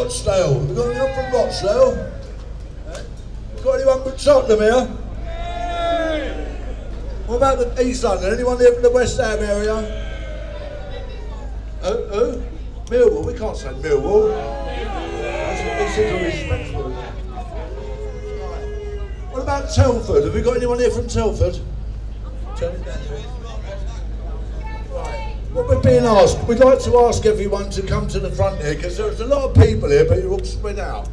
Rochdale. We've got anyone from Rochdale? Got anyone from Tottenham here? What about the East London? Anyone here from the West Ham area? Who? Millwall. We can't say Millwall. That's what this is respectful. What about Telford? Have we got anyone here from Telford? Right. What we're being asked, we'd like to ask everyone to come to the front here because there's a lot of people here, but you're all spread out.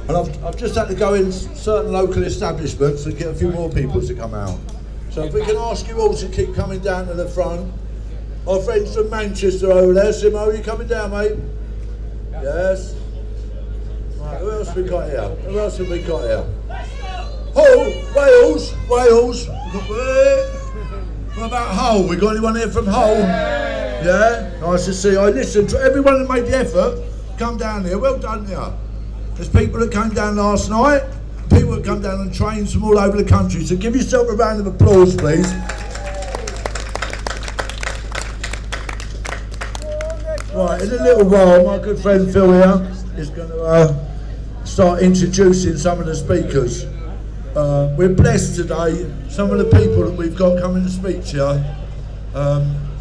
And I've just had to go in certain local establishments and get a few more people to come out. So if we can ask you all to keep coming down to the front. Our friends from Manchester over there, Simo, are you coming down, mate? Yes. Right, who else have we got here? Who else have we got here? Hull, Wales. What about Hull? We got anyone here from Hull? Yeah, nice to see. I listened to everyone that made the effort. Come down here. Well done here. There's people that came down last night. People that come down on trains from all over the country. So give yourself a round of applause, please. Right, in a little while, my good friend Phil here is going to start introducing some of the speakers. We're blessed today. Some of the people that we've got coming to speak to you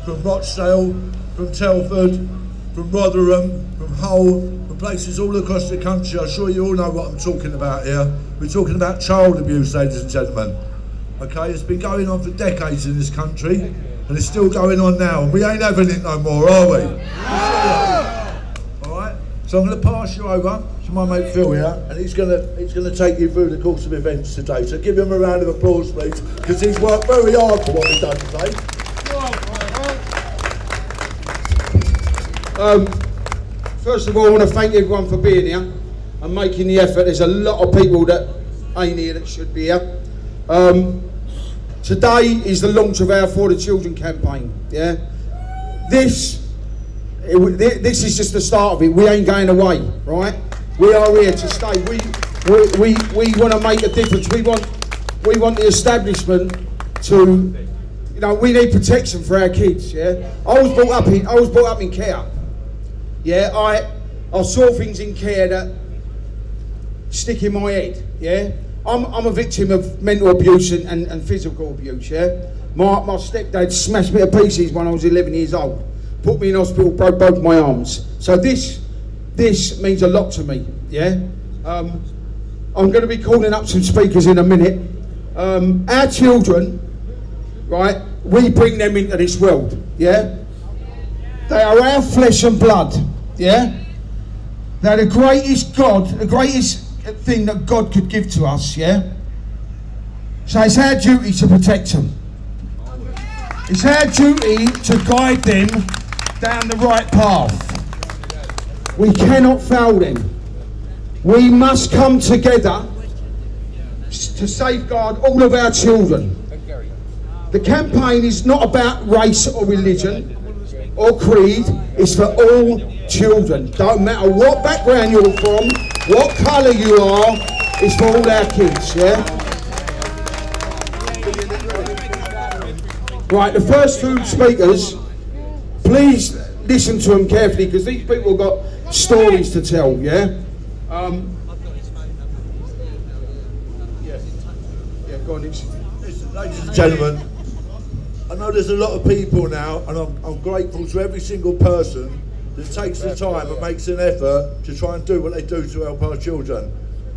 from Rochdale, from Telford, from Rotherham, from Hull, from places all across the country. I'm sure you all know what I'm talking about here. We're talking about child abuse, ladies and gentlemen. Okay, it's been going on for decades in this country, and it's still going on now. We ain't having it no more, are we? All right. So I'm going to pass you over to my mate Phil here, and he's going to take you through the course of events today. So give him a round of applause, please, because he's worked very hard for what we've done today. First of all, I want to thank everyone for being here and making the effort. There's a lot of people that ain't here that should be here. Today is the launch of our For the Children campaign. Yeah, this is just the start of it. We ain't going away, right? We are here to stay. We want to make a difference. We want the establishment to, you know, we need protection for our kids. Yeah, I was brought up in care. Yeah, I saw things in care that stick in my head. Yeah, I'm a victim of mental abuse and physical abuse. Yeah, my stepdad smashed me to pieces when I was 11 years old. Put me in hospital, broke both my arms. So this means a lot to me. Yeah, I'm going to be calling up some speakers in a minute. Our children, right? We bring them into this world. Yeah, they are our flesh and blood. Yeah, they're the greatest thing that God could give to us. Yeah, so it's our duty to protect them. It's our duty to guide them down the right path. We cannot fail them. We must come together to safeguard all of our children. The campaign is not about race or religion or creed. It's for all children. Don't matter what background you're from, what colour you are, it's for all our kids, yeah? Right, the first two speakers, please listen to them carefully because these people have got stories to tell, yeah? Go on, listen, ladies and gentlemen, I know there's a lot of people now, and I'm grateful to every single person that takes the time and makes an effort to try and do what they do to help our children.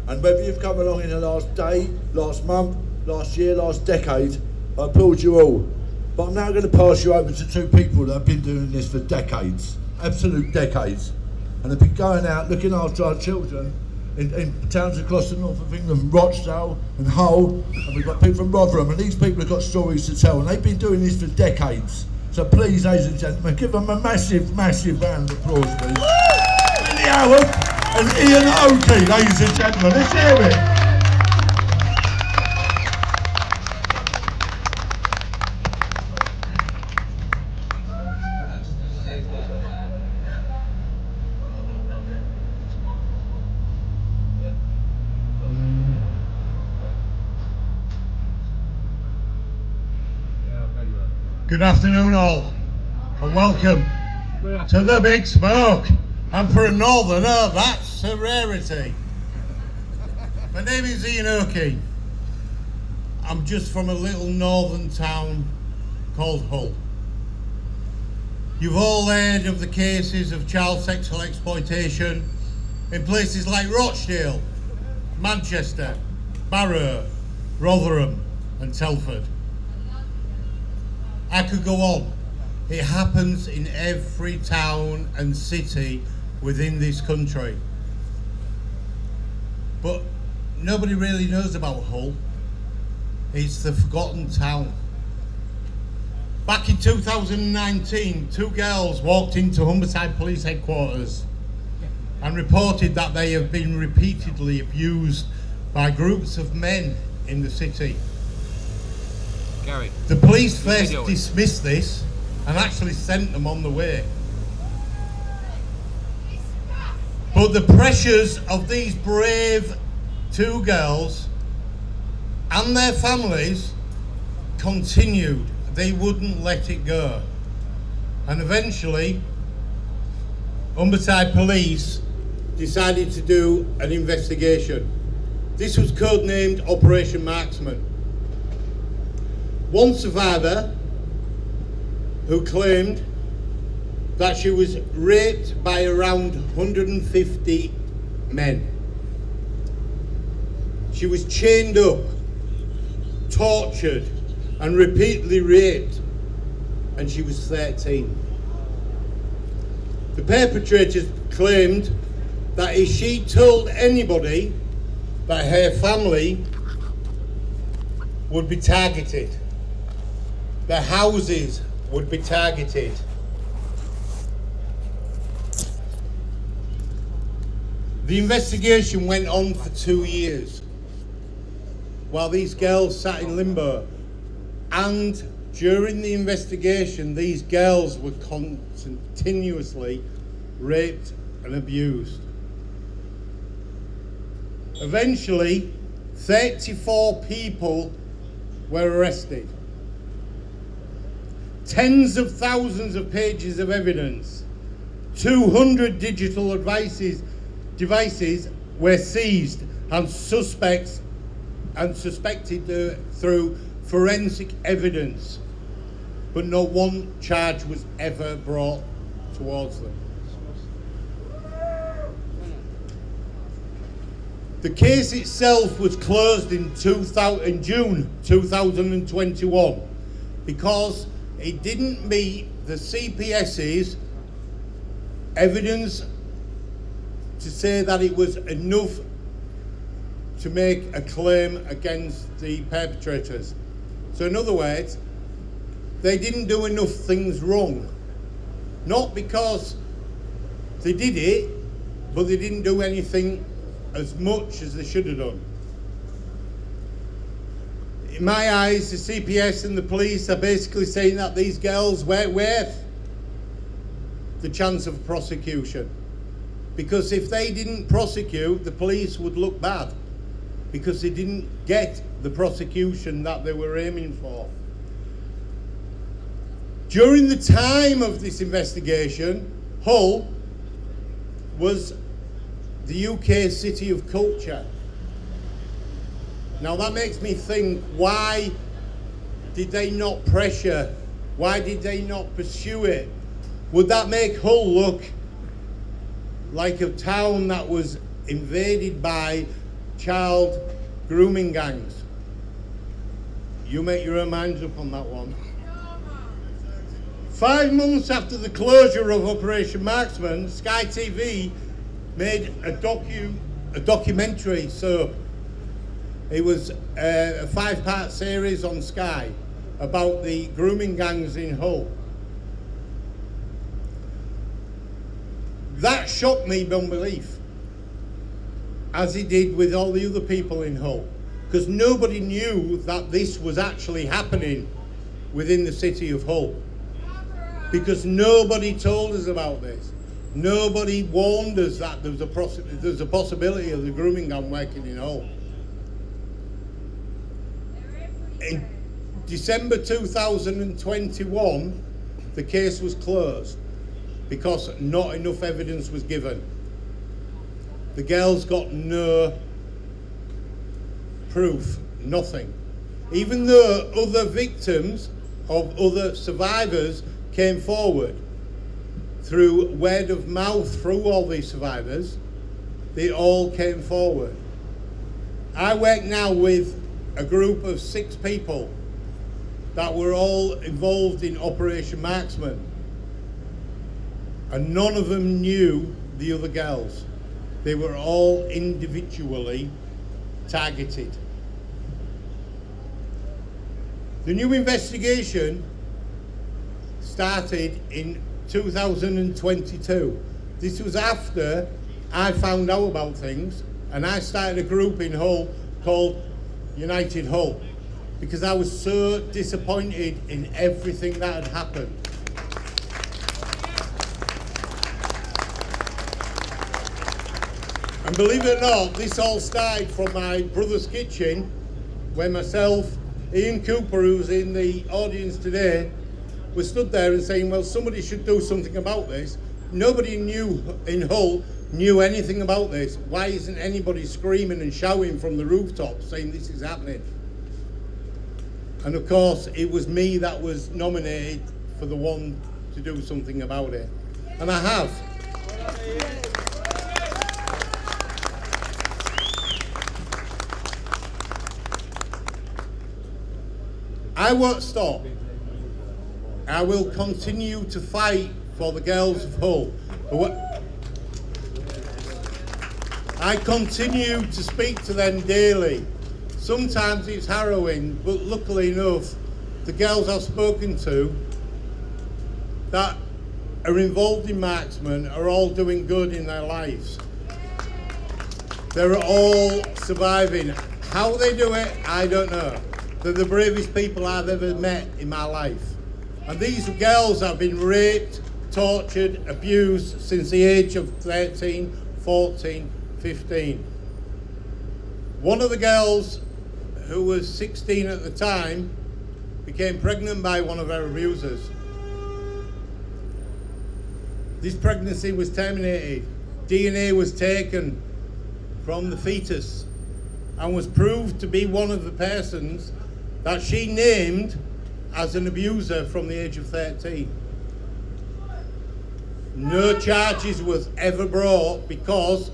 And whether you've come along in the last day, last month, last year, last decade, I applaud you all. But I'm now going to pass you over to two people that have been doing this for decades, absolute decades. And they've been going out looking after our children in towns across the north of England, Rochdale and Hull, and we've got people from Rotherham, and these people have got stories to tell, and they've been doing this for decades. So please, ladies and gentlemen, give them a massive, massive round of applause, please. Billy Howard and Ian Oakey, ladies and gentlemen, let's hear it. Good afternoon all, and welcome to the Big Smoke. And for a northerner, that's a rarity. My name is Ian Oakey. I'm just from a little northern town called Hull. You've all heard of the cases of child sexual exploitation in places like Rochdale, Manchester, Barrow, Rotherham and Telford. I could go on. It happens in every town and city within this country. But nobody really knows about Hull. It's the forgotten town. Back in 2019, two girls walked into Humberside Police Headquarters and reported that they have been repeatedly abused by groups of men in the city. Gary. The police first dismissed this and actually sent them on the way. But the pressures of these brave two girls and their families continued. They wouldn't let it go. And eventually, Humberside Police decided to do an investigation. This was codenamed Operation Marksman. One survivor who claimed that she was raped by around 150 men. She was chained up, tortured, and repeatedly raped, and she was 13. The perpetrators claimed that if she told anybody, that her family would be targeted. Their houses would be targeted. The investigation went on for 2 years while these girls sat in limbo. And during the investigation, these girls were continuously raped and abused. Eventually, 34 people were arrested. Tens of thousands of pages of evidence, 200 digital devices were seized and suspected through forensic evidence, but not one charge was ever brought towards them. The case itself was closed in June 2021 because it didn't meet the CPS's evidence to say that it was enough to make a claim against the perpetrators. So in other words, they didn't do enough things wrong. Not because they did it, but they didn't do anything as much as they should have done. In my eyes, the CPS and the police are basically saying that these girls weren't worth the chance of prosecution. Because if they didn't prosecute, the police would look bad. Because they didn't get the prosecution that they were aiming for. During the time of this investigation, Hull was the UK City of Culture. Now that makes me think, why did they not pressure? Why did they not pursue it? Would that make Hull look like a town that was invaded by child grooming gangs? You make your own minds up on that one. 5 months after the closure of Operation Marksman, Sky TV made a documentary soap. It was a 5-part series on Sky about the grooming gangs in Hull. That shocked me beyond belief, as it did with all the other people in Hull, because nobody knew that this was actually happening within the city of Hull, because nobody told us about this. Nobody warned us that there was a possibility of the grooming gang working in Hull. In December 2021, the case was closed. because not enough evidence was given. The girls got no proof, nothing. Even though other victims of other survivors came forward through word of mouth through all these survivors, they all came forward. I work now with a group of 6 people that were all involved in Operation Marksman, and none of them knew the other girls. They were all individually targeted. The new investigation started in 2022. This was after I found out about things, and I started a group in Hull called United Hull, because I was so disappointed in everything that had happened. And believe it or not, this all started from my brother's kitchen, where myself, Ian Cooper, who's in the audience today, was stood there and saying, well, somebody should do something about this. Nobody knew in Hull knew anything about this. Why isn't anybody screaming and shouting from the rooftops saying this is happening? And of course, it was me that was nominated for the one to do something about it. And I have. I won't stop. I will continue to fight for the girls of Hull. I continue to speak to them daily. Sometimes it's harrowing, but luckily enough, the girls I've spoken to that are involved in marksmen are all doing good in their lives. They're all surviving. How they do it, I don't know. They're the bravest people I've ever met in my life. And these girls have been raped, tortured, abused since the age of 13, 14, 15. One of the girls, who was 16 at the time, became pregnant by one of her abusers. This pregnancy was terminated. DNA was taken from the fetus and was proved to be one of the persons that she named as an abuser from the age of 13. No charges was ever brought because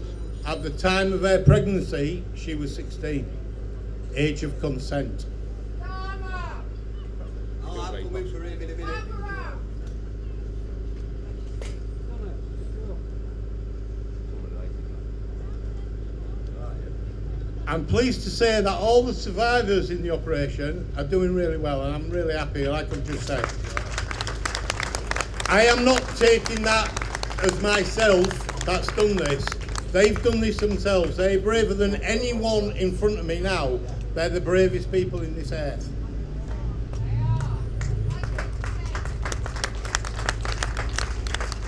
at the time of her pregnancy, she was 16, age of consent. I'm pleased to say that all the survivors in the operation are doing really well, and I'm really happy, like I've just said. I am not taking that as myself that's done this. They've done this themselves. They're braver than anyone in front of me now. They're the bravest people in this earth.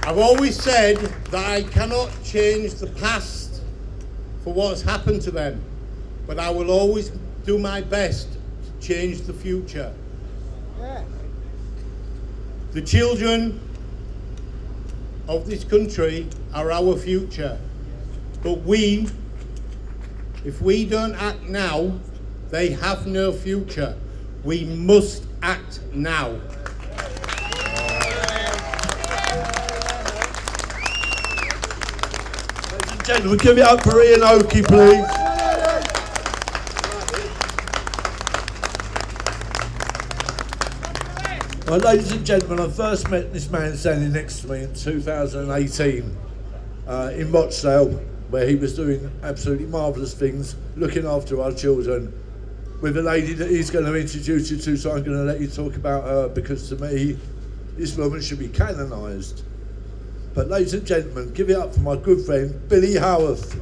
I've always said that I cannot change the past for what's happened to them, but I will always do my best to change the future. The children of this country are our future, but if we don't act now, they have no future. We must act now. Ladies and gentlemen, give it up for Ian Oakey, please. Well, ladies and gentlemen, I first met this man standing next to me in 2018 in Rochdale, where he was doing absolutely marvellous things, looking after our children, with a lady that he's going to introduce you to, so I'm going to let you talk about her, because to me, this woman should be canonised. But ladies and gentlemen, give it up for my good friend, Billy Howarth.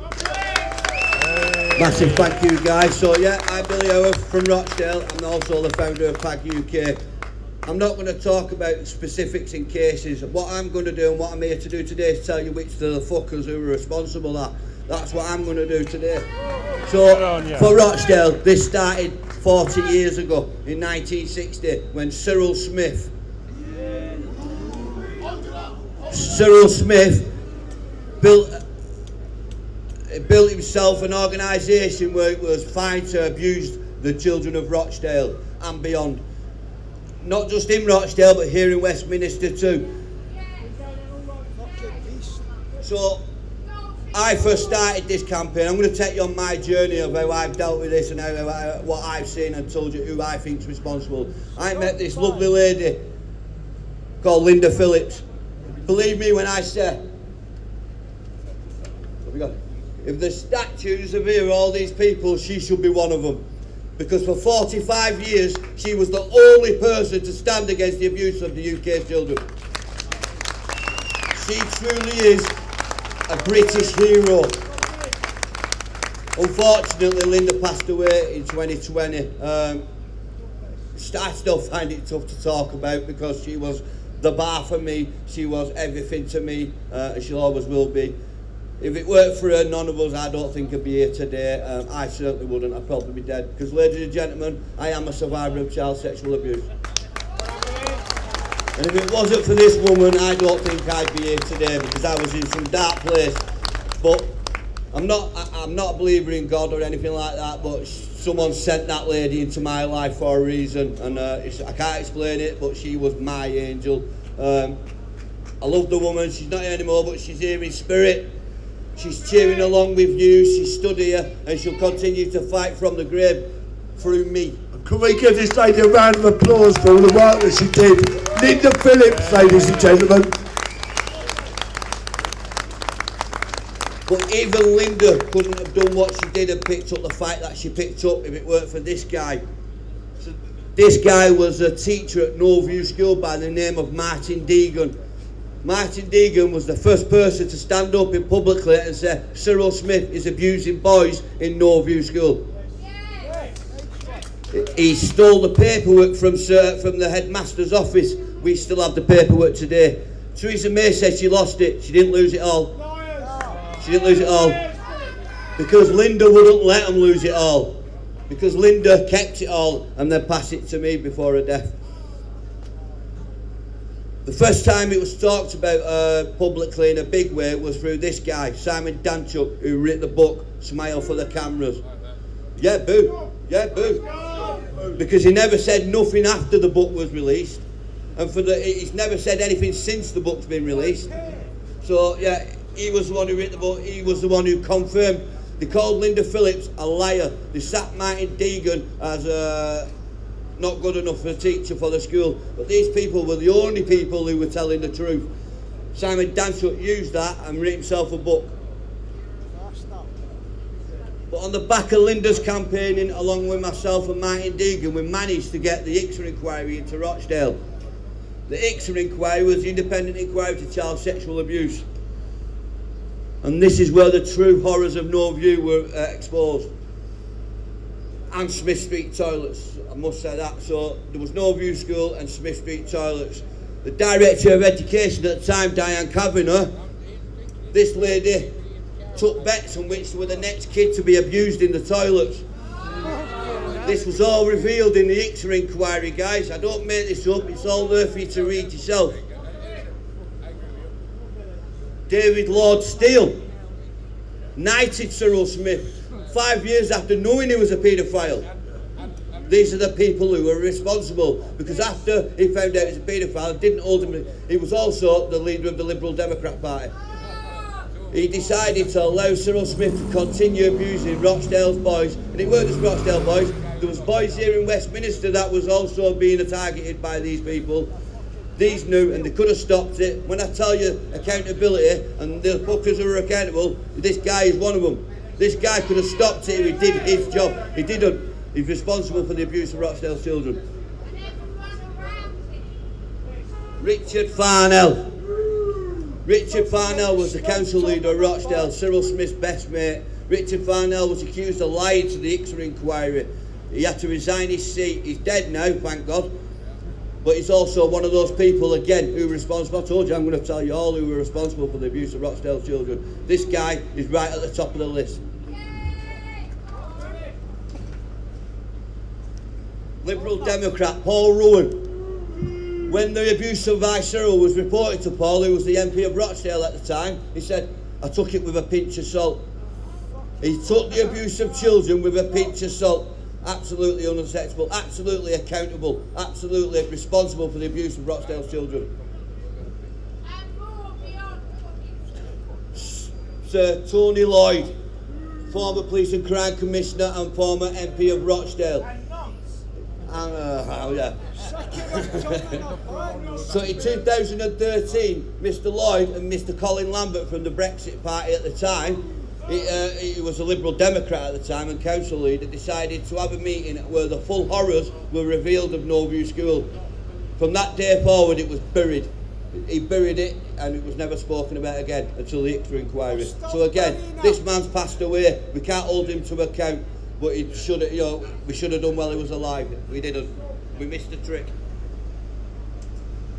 Massive thank you, guys. So yeah, I'm Billy Howarth from Rochdale. I'm also the founder of PAG UK. I'm not going to talk about specifics in cases. What I'm going to do and what I'm here to do today is tell you which are the fuckers who are responsible. That's what I'm going to do today. So for Rochdale, this started 40 years ago in 1960 when Cyril Smith Cyril Smith built himself an organisation where it was fine to abuse the children of Rochdale and beyond. Not just in Rochdale, but here in Westminster too. So I first started this campaign. I'm going to take you on my journey of how I've dealt with this and what I've seen, and told you who I think's responsible. I met this lovely lady called Linda Phillips. Believe me when I say, if the statues of here, all these people, she should be one of them. Because for 45 years, she was the only person to stand against the abuse of the UK children. She truly is a British hero. Unfortunately, Linda passed away in 2020. I still find it tough to talk about because she was the bar for me. She was everything to me, and she always will be. If it weren't for her, none of us, I don't think, would be here today. I certainly wouldn't. I'd probably be dead. Because, ladies and gentlemen, I am a survivor of child sexual abuse. And if it wasn't for this woman, I don't think I'd be here today, because I was in some dark place. But I'm not a believer in God or anything like that, but someone sent that lady into my life for a reason, and I can't explain it, but she was my angel. I love the woman. She's not here anymore, but she's here in spirit. She's cheering along with you. She stood here, and she'll continue to fight from the grave through me. Can we give this lady a round of applause for all the work that she did? Linda Phillips, ladies and gentlemen. But even Linda couldn't have done what she did and picked up the fight that she picked up if it weren't for this guy. So this guy was a teacher at Norview School by the name of Martin Deegan. Martin Deegan was the first person to stand up in publicly and say Cyril Smith is abusing boys in Norview School. He stole the paperwork from the headmaster's office. We still have the paperwork today. Theresa May said she lost it. She didn't lose it all. She didn't lose it all. Because Linda wouldn't let them lose it all. Because Linda kept it all and then passed it to me before her death. The first time it was talked about publicly in a big way was through this guy, Simon Danchuk, who wrote the book Smile for the Cameras. Yeah, boo. Yeah, boo. Because he never said nothing after the book was released, and he's never said anything since the book's been released. So yeah, he was the one who wrote the book. He was the one who confirmed. They called Linda Phillips a liar. They sacked Martin Deegan as not good enough for a teacher for the school. But these people were the only people who were telling the truth. Simon Danchuk used that and wrote himself a book. But on the back of Linda's campaigning, along with myself and Martin Deegan, we managed to get the Ixer inquiry into Rochdale. The Ixer inquiry was the independent inquiry to child sexual abuse. And this is where the true horrors of Norview were exposed. And Smith Street toilets, I must say that. So there was Norview School and Smith Street toilets. The Director of Education at the time, Diane Kavanagh, this lady took bets on which were the next kid to be abused in the toilets. This was all revealed in the Ixer inquiry, guys. I don't make this up, it's all there for you to read yourself. David Lord Steele knighted Cyril Smith 5 years after knowing he was a paedophile. These are the people who were responsible, because after he found out he was a paedophile, didn't ultimately, he was also the leader of the Liberal Democrat Party. He decided to allow Cyril Smith to continue abusing Rochdale's boys, and it weren't just Rochdale boys, there was boys here in Westminster that was also being targeted by these people. These knew, and they could have stopped it. When I tell you accountability, and the fuckers who are accountable, this guy is one of them. This guy could have stopped it if he did his job. He didn't. He's responsible for the abuse of Rochdale's children. Richard Farnell. Richard Farnell was the council leader of Rochdale, Cyril Smith's best mate. Richard Farnell was accused of lying to the Ixer inquiry. He had to resign his seat. He's dead now, thank God. But he's also one of those people, again, who were responsible. I told you I'm going to tell you all who were responsible for the abuse of Rochdale's children. This guy is right at the top of the list. Liberal Democrat Paul Rowan. When the abuse of Vice Cyril was reported to Paul, who was the MP of Rochdale at the time, he said, I took it with a pinch of salt. He took the abuse of children with a pinch of salt. Absolutely unacceptable, absolutely accountable, absolutely responsible for the abuse of Rochdale's children. Sir Tony Lloyd, former Police and Crime Commissioner and former MP of Rochdale. Yeah. So in 2013, Mr Lloyd and Mr Colin Lambert from the Brexit Party at the time, he was a Liberal Democrat at the time and council leader, decided to have a meeting where the full horrors were revealed of Norview School. From that day forward it was buried. He buried it and it was never spoken about again until the Ixter inquiry. So again, this man's passed away, we can't hold him to account, but he should have, we should have done while he was alive. We didn't. We missed the trick.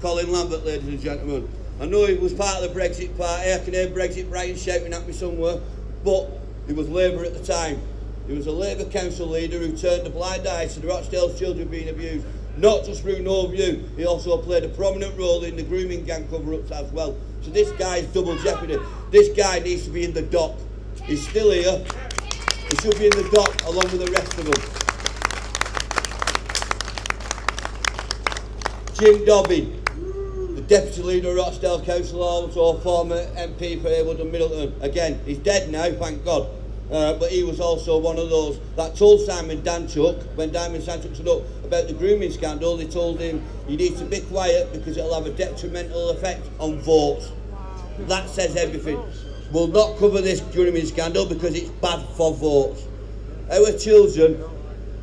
Colin Lambert, ladies and gentlemen. I know he was part of the Brexit Party, I can hear Brexit Brian shouting at me somewhere, but he was Labour at the time. He was a Labour council leader who turned a blind eye to the Rochdale's children being abused. Not just through Norview, he also played a prominent role in the grooming gang cover-ups as well. So this guy's double jeopardy. This guy needs to be in the dock. He's still here. He should be in the dock along with the rest of them. Jim Dobby, the Deputy Leader of Rochdale Council, also former MP for Heywood and Middleton. Again, he's dead now, thank God. But he was also one of those that told Simon Danchuk, when Simon Danchuk stood up about the grooming scandal, they told him, you need to be quiet because it'll have a detrimental effect on votes. That says everything. We'll not cover this grooming scandal because it's bad for votes. Our children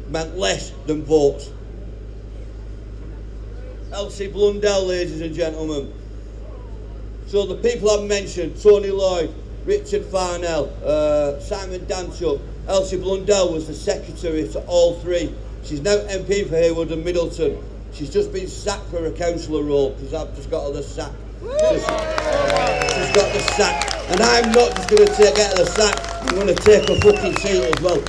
meant less than votes. Elsie Blundell, ladies and gentlemen. So the people I've mentioned, Tony Lloyd, Richard Farnell, Simon Danchuk, Elsie Blundell was the secretary to all three. She's now MP for Heywood and Middleton. She's just been sacked for a councillor role because I've just got her the sack. She's got the sack. And I'm not just going to get her the sack, I'm going to take her fucking seat as well.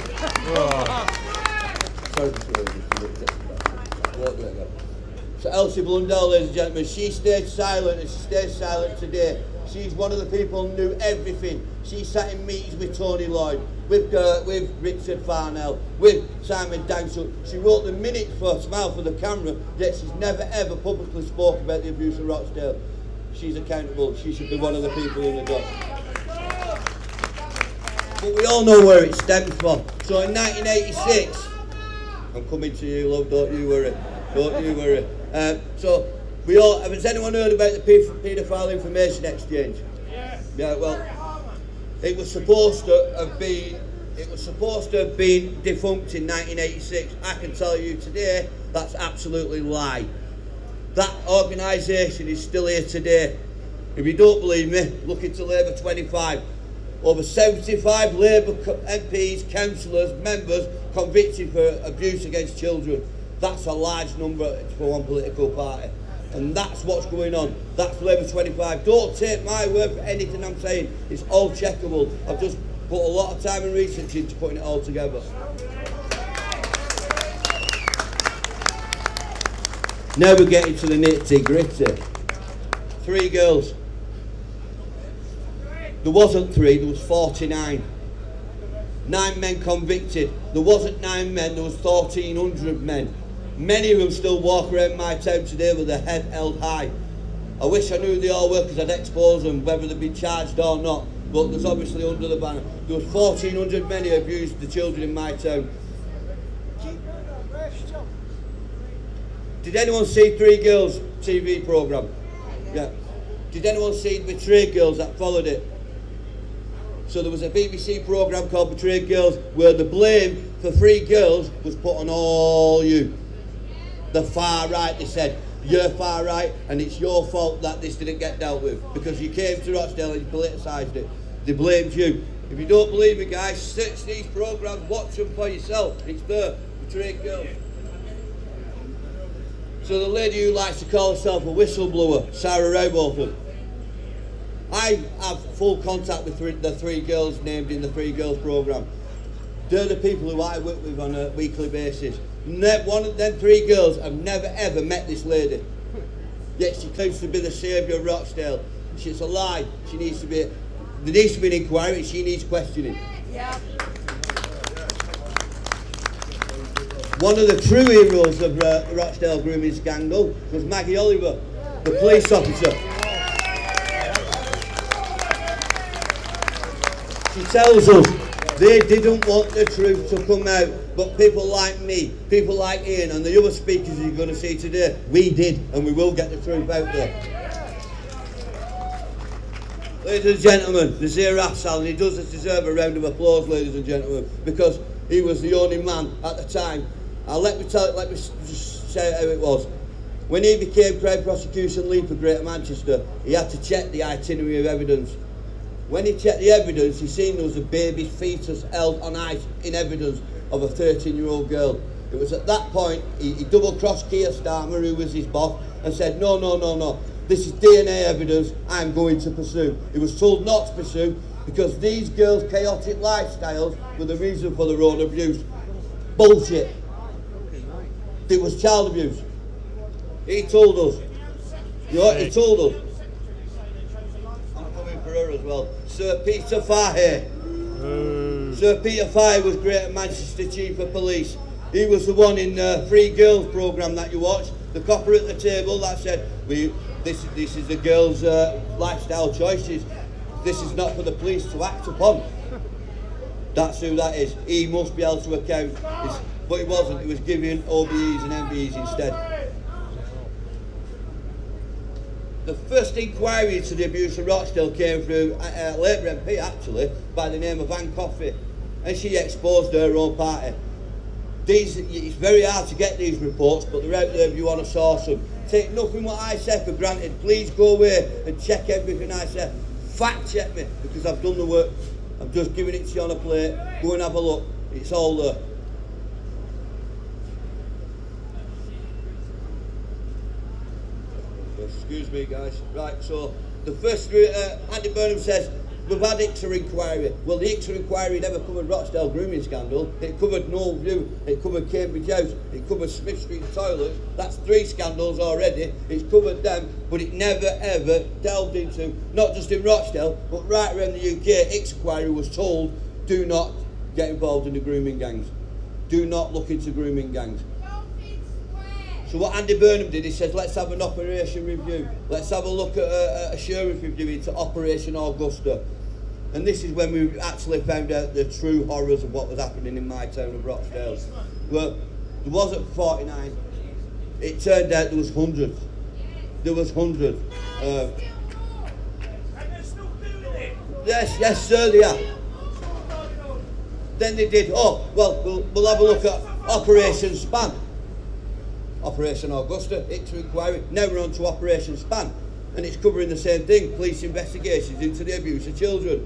So Elsie Blundell, ladies and gentlemen, she stayed silent and she stays silent today. She's one of the people who knew everything. She sat in meetings with Tony Lloyd, with Richard Farnell, with Simon Danchuk. She wrote the minutes for Smile for the Camera, yet she's never ever publicly spoke about the abuse of Rochdale. She's accountable. She should be one of the people in the dock. But we all know where it stems from. So in 1986, I'm coming to you, love, don't you worry. Don't you worry. So we all, has anyone heard about the paedophile information exchange? Yeah, well, it was supposed to have been defunct in 1986. I can tell you today that's absolutely lie. That organisation is still here today. If you don't believe me, look into Labour 25. Over 75 Labour MPs, councillors, members convicted for abuse against children. That's a large number for one political party. And that's what's going on. That's Labour 25. Don't take my word for anything I'm saying. It's all checkable. I've just put a lot of time and research into putting it all together. Now we're getting to the nitty gritty. 3 girls. There wasn't 3, there was 49. 9 men convicted. There wasn't 9 men, there was 1,400 men. Many of them still walk around my town today with their head held high. I wish I knew who they all were because I'd expose them, whether they'd be charged or not. But there's obviously under the banner. There was 1,400 men who abused the children in my town. Did anyone see 3 Girls TV programme? Yeah. Did anyone see Betrayed Girls that followed it? So there was a BBC programme called Betrayed Girls where the blame for 3 girls was put on all you. The far right, they said, you're far right and it's your fault that this didn't get dealt with because you came to Rochdale and you politicised it. They blamed you. If you don't believe me, guys, search these programmes, watch them for yourself. It's there, Betrayed Girls. So the lady who likes to call herself a whistleblower, Sarah Rowbotham, I have full contact with the 3 girls named in the 3 Girls programme. They're the people who I work with on a weekly basis. One of them 3 girls have never ever met this lady. Yet she claims to be the saviour of Rochdale. It's a lie. There needs to be an inquiry. She needs questioning. Yeah. One of the true heroes of Rochdale grooming scandal was Maggie Oliver, the police officer. She tells us they didn't want the truth to come out, but people like me, people like Ian and the other speakers you're going to see today, we did, and we will get the truth out there. Ladies and gentlemen, Nazir Afzal, and he does deserve a round of applause, ladies and gentlemen, because he was the only man at the time. Let me just say how it was. When he became Crown Prosecution Lead for Greater Manchester, he had to check the itinerary of evidence. When he checked the evidence, he seen there was a baby's fetus held on ice in evidence of a 13-year-old girl. It was at that point he double-crossed Keir Starmer, who was his boss, and said, no, this is DNA evidence I'm going to pursue. He was told not to pursue because these girls' chaotic lifestyles were the reason for their own abuse. Bullshit. It was child abuse. He told us. You know what he told us? I'm coming for her as well. Sir Peter Fahey. Sir Peter Fahey was Greater Manchester Chief of Police. He was the one in the Free Girls programme that you watched. The copper at the table that said, this is the girls' lifestyle choices. This is not for the police to act upon. That's who that is. He must be held to account. But he wasn't. He was giving OBEs and MBEs instead. The first inquiry into the abuse of Rochdale came through a Labour MP, actually, by the name of Anne Coffey, and she exposed her own party. It's very hard to get these reports, but they're out there if you want to source them. Take nothing what I say for granted. Please go away and check everything I say. Fact check me, because I've done the work. I'm just giving it to you on a plate. Go and have a look. It's all there. Excuse me, guys. Right, so the first, Andy Burnham says, we've had ICSA inquiry. Well, the ICSA inquiry never covered Rochdale grooming scandal. It covered Knoll View. It covered Cambridge House. It covered Smith Street toilets. That's 3 scandals already. It's covered them, but it never ever delved into, not just in Rochdale, but right around the UK. ICSA inquiry was told, do not get involved in the grooming gangs. Do not look into grooming gangs. So what Andy Burnham did, he says, let's have an operation review. Let's have a look at a sheriff review into Operation Augusta. And this is when we actually found out the true horrors of what was happening in my town of Rochdale. Well, there wasn't 49. It turned out there was hundreds. There was hundreds. Yes, sir, they are. Then they did, we'll have a look at Operation Span. Operation Augusta, ICSA inquiry. Now we're on to Operation Span, and it's covering the same thing, police investigations into the abuse of children.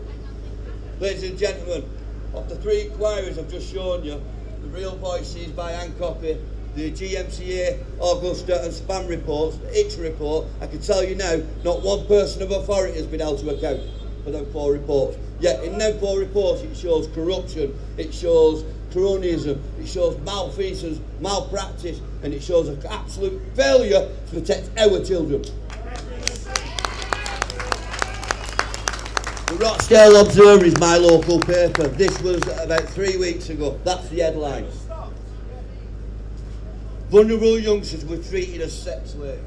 Ladies and gentlemen, of the 3 inquiries I've just shown you, the Real Voices by Anne Coffey, the GMCA, Augusta and Span reports, the ICSA report, I can tell you now, not one person of authority has been held to account for them 4 reports. Yet in them 4 reports it shows corruption, it shows cronyism, it shows malfeasance, malpractice, and it shows an absolute failure to protect our children. The Rochdale Observer is my local paper. This was about 3 weeks ago. That's the headline. Vulnerable youngsters were treated as sex slaves.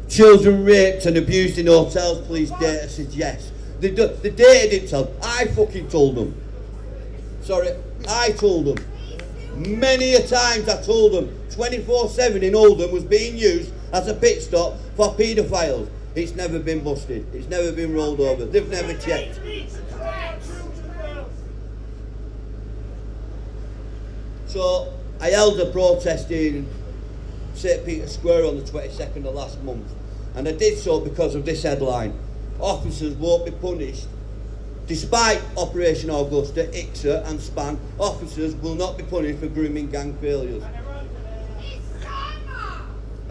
Children raped and abused in hotels, police data suggests. The data didn't tell. I fucking told them. Sorry, I told them. Many a times I told them 24/7 in Oldham was being used as a pit stop for paedophiles. It's never been busted. It's never been rolled over. They've never checked. So I held a protest in St Peter's Square on the 22nd of last month, and I did so because of this headline: officers won't be punished. Despite Operation Augusta, ICSA and Span, officers will not be punished for grooming gang failures.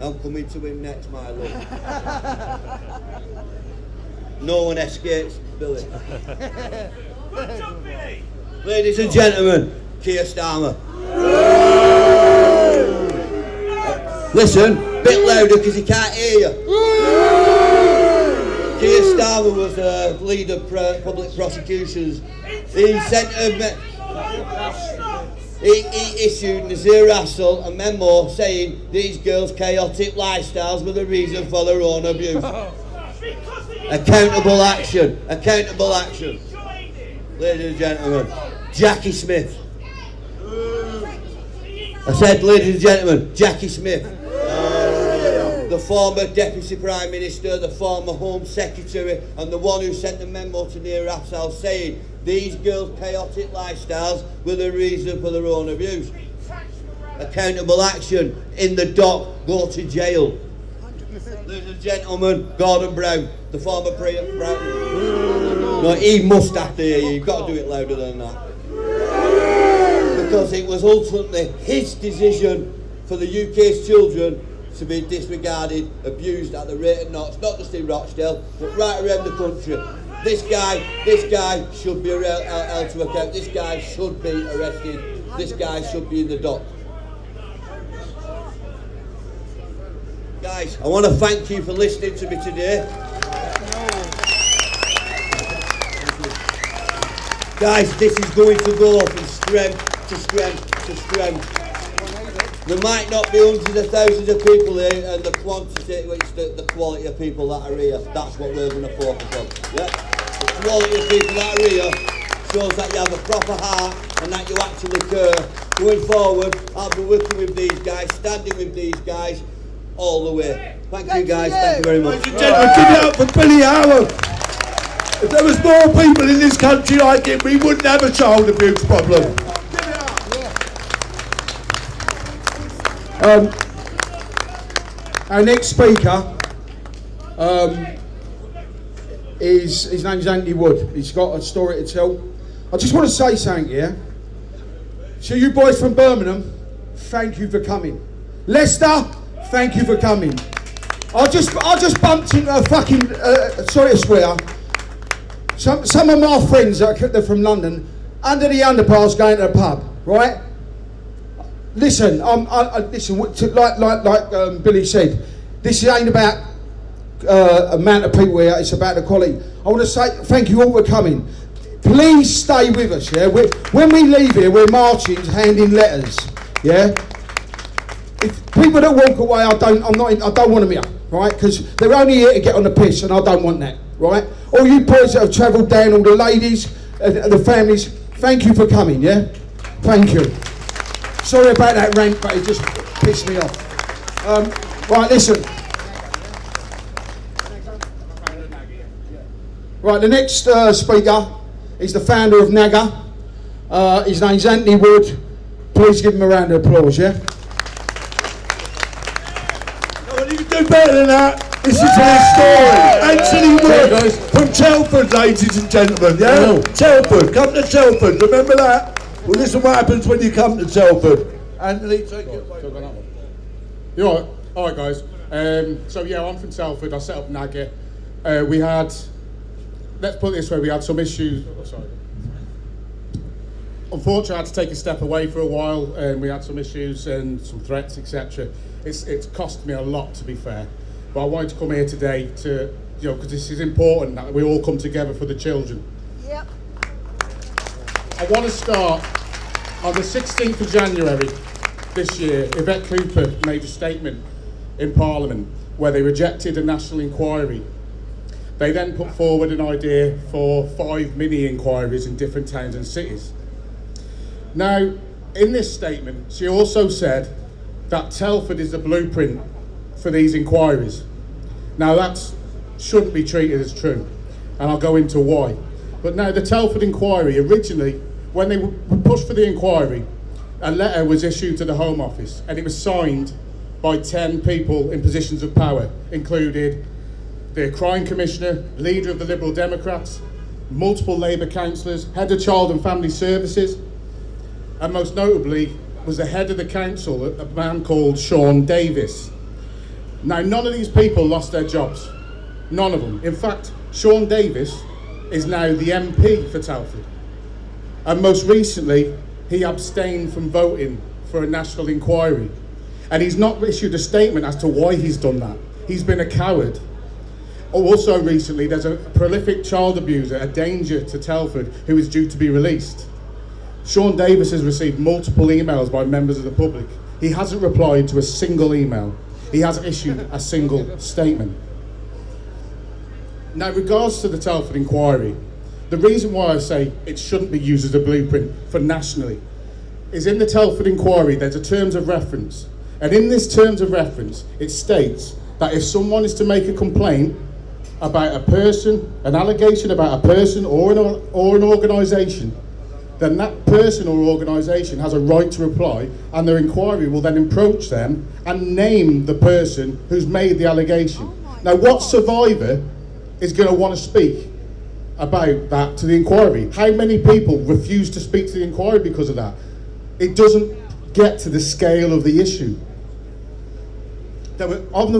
I'm coming to him next, my love. No one escapes, Billy. Ladies and gentlemen, Keir Starmer. Listen, bit louder because he can't hear you. Keir Starmer was leader of public prosecutions. He sent he issued Nazir Hassel a memo saying these girls' chaotic lifestyles were the reason for their own abuse. Accountable action. Accountable action. Ladies and gentlemen, Jackie Smith. I said, ladies and gentlemen, Jackie Smith. The former Deputy Prime Minister, the former Home Secretary, and the one who sent the memo to Nazir Hassel saying these girls' chaotic lifestyles were the reason for their own abuse. Accountable action. In the dock, go to jail. Ladies and gentlemen, Gordon Brown, the former Prime. No, he must have to hear you. You've got to do it louder than that. Because it was ultimately his decision for the UK's children to be disregarded, abused at the rate of knots, not just in Rochdale, but right around the country. This guy should be held to account. This guy should be arrested. This guy should be in the dock. Guys, I want to thank you for listening to me today. Guys, this is going to go from strength to strength to strength. There might not be hundreds of thousands of people here, and the quantity, it's the quality of people that are here. That's what we're going to focus on. Yeah? The quality of people that are here shows that you have a proper heart and that you actually care. Going forward, I'll be working with these guys, standing with these guys all the way. Thank you guys, thank you very much. Ladies and gentlemen, give it up for Billy Howard. If there was more people in this country like him, we wouldn't have a child abuse problem. Our next speaker, his name's Anthony Wood. He's got a story to tell. I just want to say something here. So you boys from Birmingham, thank you for coming. Leicester, thank you for coming. I just bumped into a fucking, sorry to swear, some of my friends they're from London, under the underpass going to the pub, right? Listen, listen. Like Billy said, this ain't about amount of people here. It's about the quality. I want to say thank you all for coming. Please stay with us. Yeah, when we leave here, we're marching, handing letters. Yeah. If people that walk away, I don't want them here, right? Because they're only here to get on the piss, and I don't want that, right? All you boys that have travelled down, all the ladies, the families, thank you for coming. Yeah, thank you. Sorry about that rant, but it just pissed me off. Right, listen. Right, the next speaker is the founder of NAGA. His name's Anthony Wood. Please give him a round of applause, yeah? Well, you can do better than that. This is his story. Anthony Wood from Telford, ladies and gentlemen, yeah? Telford, come to Telford, remember that? Well, listen what happens when you come to Telford. Anthony, take it away. You all right? All right, guys. So yeah, I'm from Telford. I set up NAGA. We had, let's put it this way, we had some issues. Oh, sorry. Unfortunately, I had to take a step away for a while, and we had some issues and some threats, etc. It's cost me a lot, to be fair. But I wanted to come here today to, because this is important that we all come together for the children. Yep. I want to start on the 16th of January this year. Yvette Cooper made a statement in Parliament where they rejected a national inquiry. They then put forward an idea for 5 mini inquiries in different towns and cities. Now, in this statement, she also said that Telford is the blueprint for these inquiries. Now, that shouldn't be treated as true, and I'll go into why. But now, the Telford inquiry, originally, when they were pushed for the inquiry, a letter was issued to the Home Office, and it was signed by 10 people in positions of power, included the Crime Commissioner, leader of the Liberal Democrats, multiple Labour councillors, head of Child and Family Services, and most notably was the head of the council, a man called Sean Davis. Now, none of these people lost their jobs. None of them. In fact, Sean Davis is now the MP for Telford. And most recently, he abstained from voting for a national inquiry. And he's not issued a statement as to why he's done that. He's been a coward. Also recently, there's a prolific child abuser, a danger to Telford, who is due to be released. Sean Davis has received multiple emails by members of the public. He hasn't replied to a single email. He hasn't issued a single statement. Now, in regards to the Telford inquiry, the reason why I say it shouldn't be used as a blueprint for nationally is in the Telford inquiry there's a terms of reference, and in this terms of reference it states that if someone is to make a complaint about a person, an allegation about a person or an organisation, then that person or organisation has a right to reply, and their inquiry will then approach them and name the person who's made the allegation. Now, what survivor is going to want to speak about that to the inquiry? How many people refuse to speak to the inquiry because of that? It doesn't get to the scale of the issue. There were, on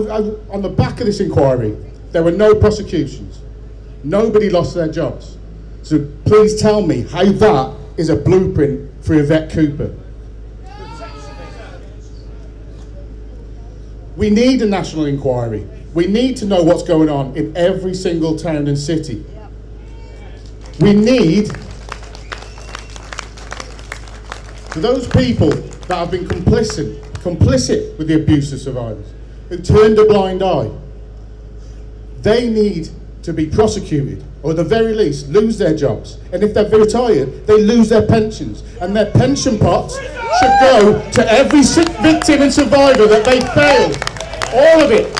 the back of this inquiry, there were no prosecutions. Nobody lost their jobs. So please tell me how that is a blueprint for Yvette Cooper. We need a national inquiry. We need to know what's going on in every single town and city. We need, for those people that have been complicit with the abuse of survivors, who turned a blind eye, they need to be prosecuted, or at the very least lose their jobs. And if they're retired, they lose their pensions, and their pension pots should go to every victim and survivor that they failed. All of it.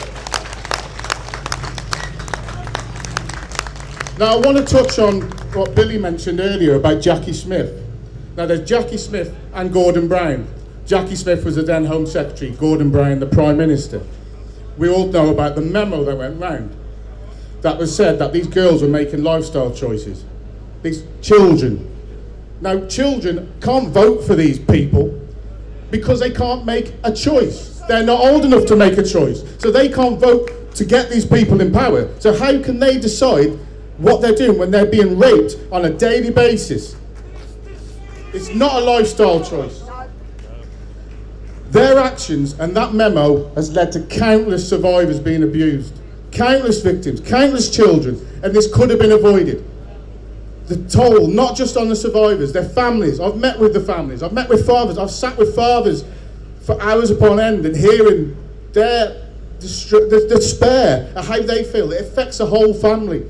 Now I want to touch on what Billy mentioned earlier about Jackie Smith. Now there's Jackie Smith and Gordon Brown. Jackie Smith was the then Home Secretary, Gordon Brown the Prime Minister. We all know about the memo that went round that was said that these girls were making lifestyle choices. These children. Now children can't vote for these people because they can't make a choice. They're not old enough to make a choice. So they can't vote to get these people in power. So how can they decide what they're doing when they're being raped on a daily basis? It's not a lifestyle choice. Their actions and that memo has led to countless survivors being abused, countless victims, countless children, and this could have been avoided. The toll, not just on the survivors, their families. I've met with the families, I've met with fathers, I've sat with fathers for hours upon end and hearing their despair of how they feel. It affects the whole family.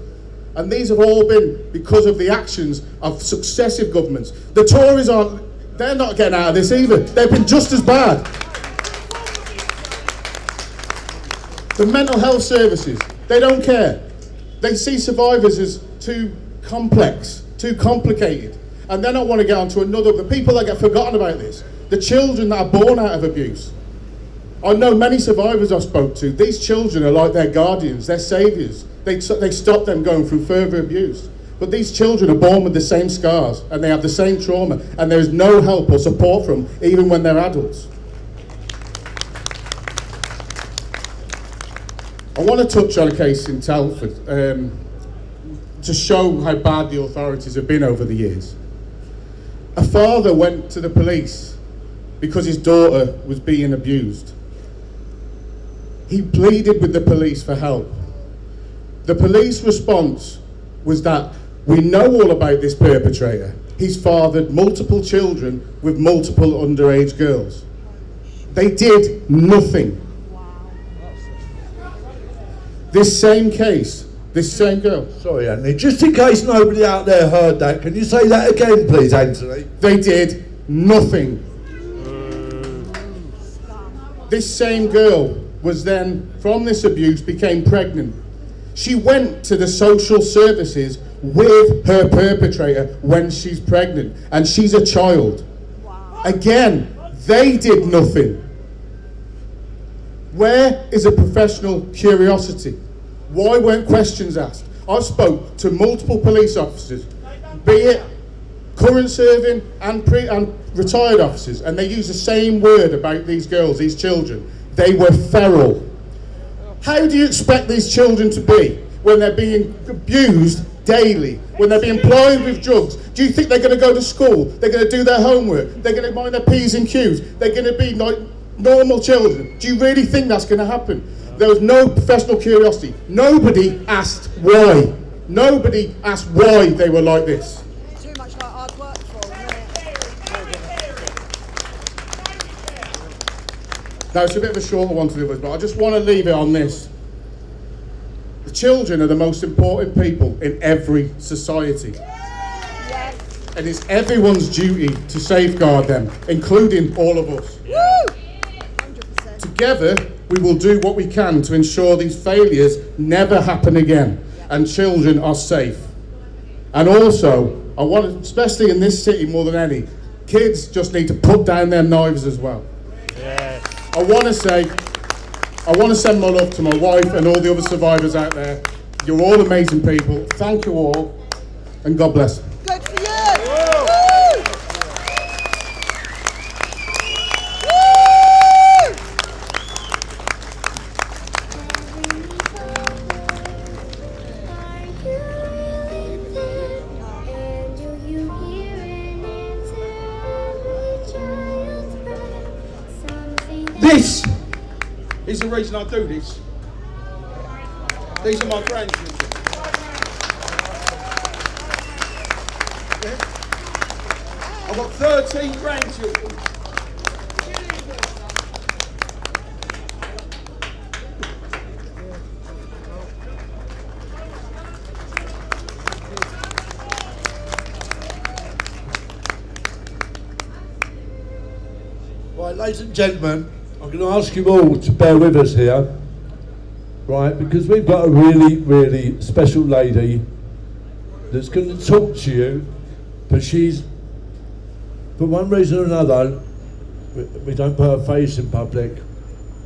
And these have all been because of the actions of successive governments. The Tories they're not getting out of this either. They've been just as bad. The mental health services, they don't care. They see survivors as too complex, too complicated. And then I want to get on to the people that get forgotten about this, the children that are born out of abuse. I know many survivors I spoke to, these children are like their guardians, their saviours. They stop them going through further abuse. But these children are born with the same scars and they have the same trauma, and there is no help or support from them even when they're adults. I want to touch on a case in Telford to show how bad the authorities have been over the years. A father went to the police because his daughter was being abused. He pleaded with the police for help. The police response was that we know all about this perpetrator. He's fathered multiple children with multiple underage girls. They did nothing. This same case, this same girl. Sorry, Anthony, just in case nobody out there heard that, can you say that again, please, Anthony? They did nothing. This same girl was then, from this abuse, became pregnant. She went to the social services with her perpetrator when she's pregnant, and she's a child. Again, they did nothing. Where is a professional curiosity? Why weren't questions asked? I spoke to multiple police officers, be it current serving and retired officers, and they use the same word about these girls, these children. They were feral. How do you expect these children to be when they're being abused daily, when they're being plied with drugs? Do you think they're going to go to school? They're going to do their homework? They're going to mind their P's and Q's? They're going to be like normal children. Do you really think that's going to happen? There was no professional curiosity. Nobody asked why. Nobody asked why they were like this. Too much like hard work for them, isn't it? Now, it's a bit of a shorter one to do with, but I just want to leave it on this. The children are the most important people in every society. Yes. And it's everyone's duty to safeguard them, including all of us. Woo! 100%. Together, we will do what we can to ensure these failures never happen again and children are safe. And also, I want, especially in this city more than any, kids just need to put down their knives as well. Yes. I want to send my love to my wife and all the other survivors out there. You're all amazing people. Thank you all, and God bless. Good for you! Woo! Woo! This is the reason I do this. These are my grandchildren. Yeah. I've got 13 grandchildren. Right, ladies and gentlemen, I'm going to ask you all to bear with us here, right, because we've got a really, really special lady that's going to talk to you, but she's, for one reason or another, we don't put her face in public,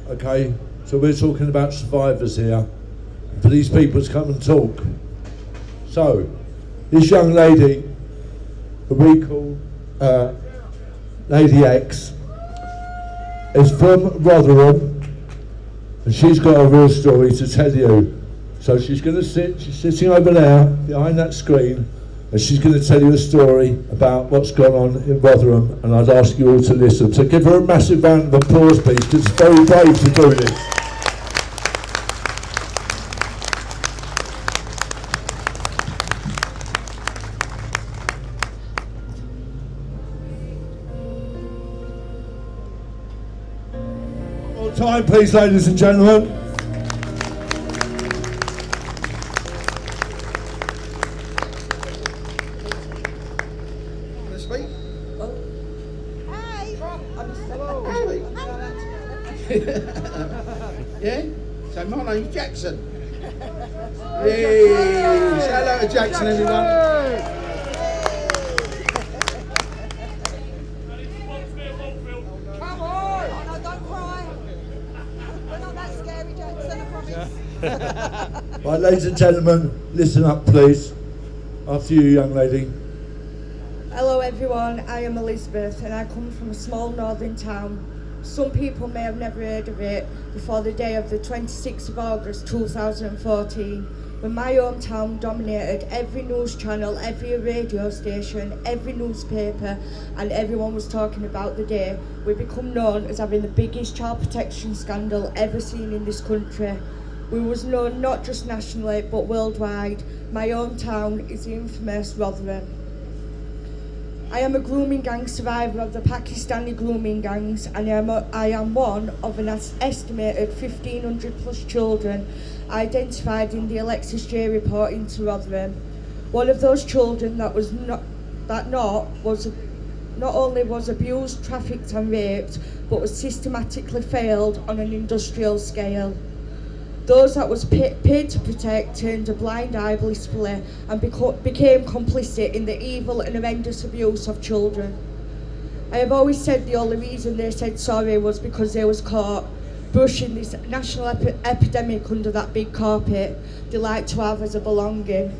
okay? So we're talking about survivors here, for these people to come and talk. So, this young lady, who we call Lady X, is from Rotherham, and she's got a real story to tell you. So she's going to she's sitting over there, behind that screen, and she's going to tell you a story about what's gone on in Rotherham, and I'd ask you all to listen. So give her a massive round of applause, please, because it's very brave to do this. Time, please, ladies and gentlemen. Wanna speak? Hey! Yeah? So my name's Jackson. Hey! Say hello to Jackson, everyone. Come on! Oh, no, don't cry. We're not that scary, Jackson, I promise. Right, ladies and gentlemen, listen up, please. After you, young lady. Hello everyone, I am Elizabeth and I come from a small northern town. Some people may have never heard of it before the day of the 26th of August 2014, when my hometown dominated every news channel, every radio station, every newspaper, and everyone was talking about the day. We become known as having the biggest child protection scandal ever seen in this country. We was known not just nationally but worldwide. My hometown is the infamous Rotherham. I am a grooming gang survivor of the Pakistani grooming gangs, and I am one of an estimated 1,500 plus children identified in the Alexis J report into Rotherham. One of those children that not only was abused, trafficked and raped, but was systematically failed on an industrial scale. Those that was paid to protect turned a blind eye blissfully and became complicit in the evil and horrendous abuse of children. I have always said the only reason they said sorry was because they was caught brushing this national epidemic under that big carpet they like to have as a belonging.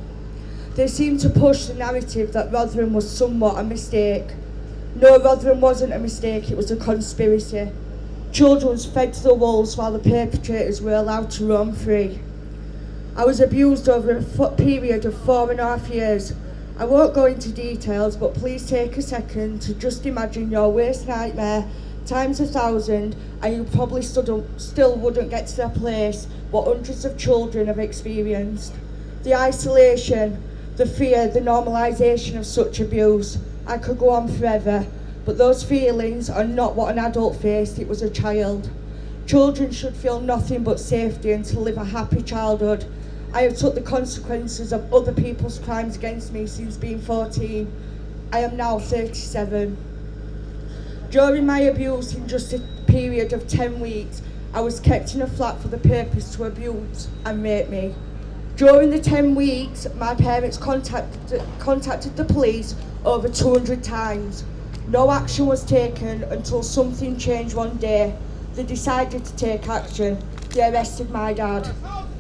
They seem to push the narrative that Rotherham was somewhat a mistake. No, Rotherham wasn't a mistake, it was a conspiracy. Children was fed to the wolves while the perpetrators were allowed to roam free. I was abused over a period of 4.5 years. I won't go into details, but please take a second to just imagine your worst nightmare times 1,000, and you probably still wouldn't get to the place what hundreds of children have experienced. The isolation, the fear, the normalisation of such abuse. I could go on forever, but those feelings are not what an adult faced, it was a child. Children should feel nothing but safety and to live a happy childhood. I have took the consequences of other people's crimes against me since being 14. I am now 37. During my abuse, in just a period of 10 weeks, I was kept in a flat for the purpose to abuse and rape me. During the 10 weeks, my parents contacted the police over 200 times. No action was taken until something changed one day. They decided to take action. They arrested my dad.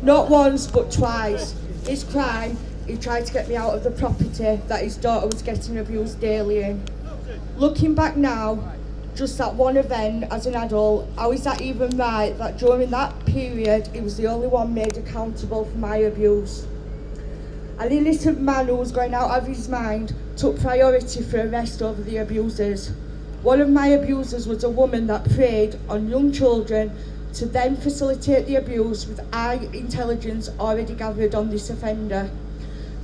Not once, but twice. His crime, he tried to get me out of the property that his daughter was getting abused daily in. Looking back now, just that one event as an adult, how is that even right that during that period he was the only one made accountable for my abuse? An innocent man who was going out of his mind took priority for arrest over the abusers. One of my abusers was a woman that preyed on young children to then facilitate the abuse with high intelligence already gathered on this offender.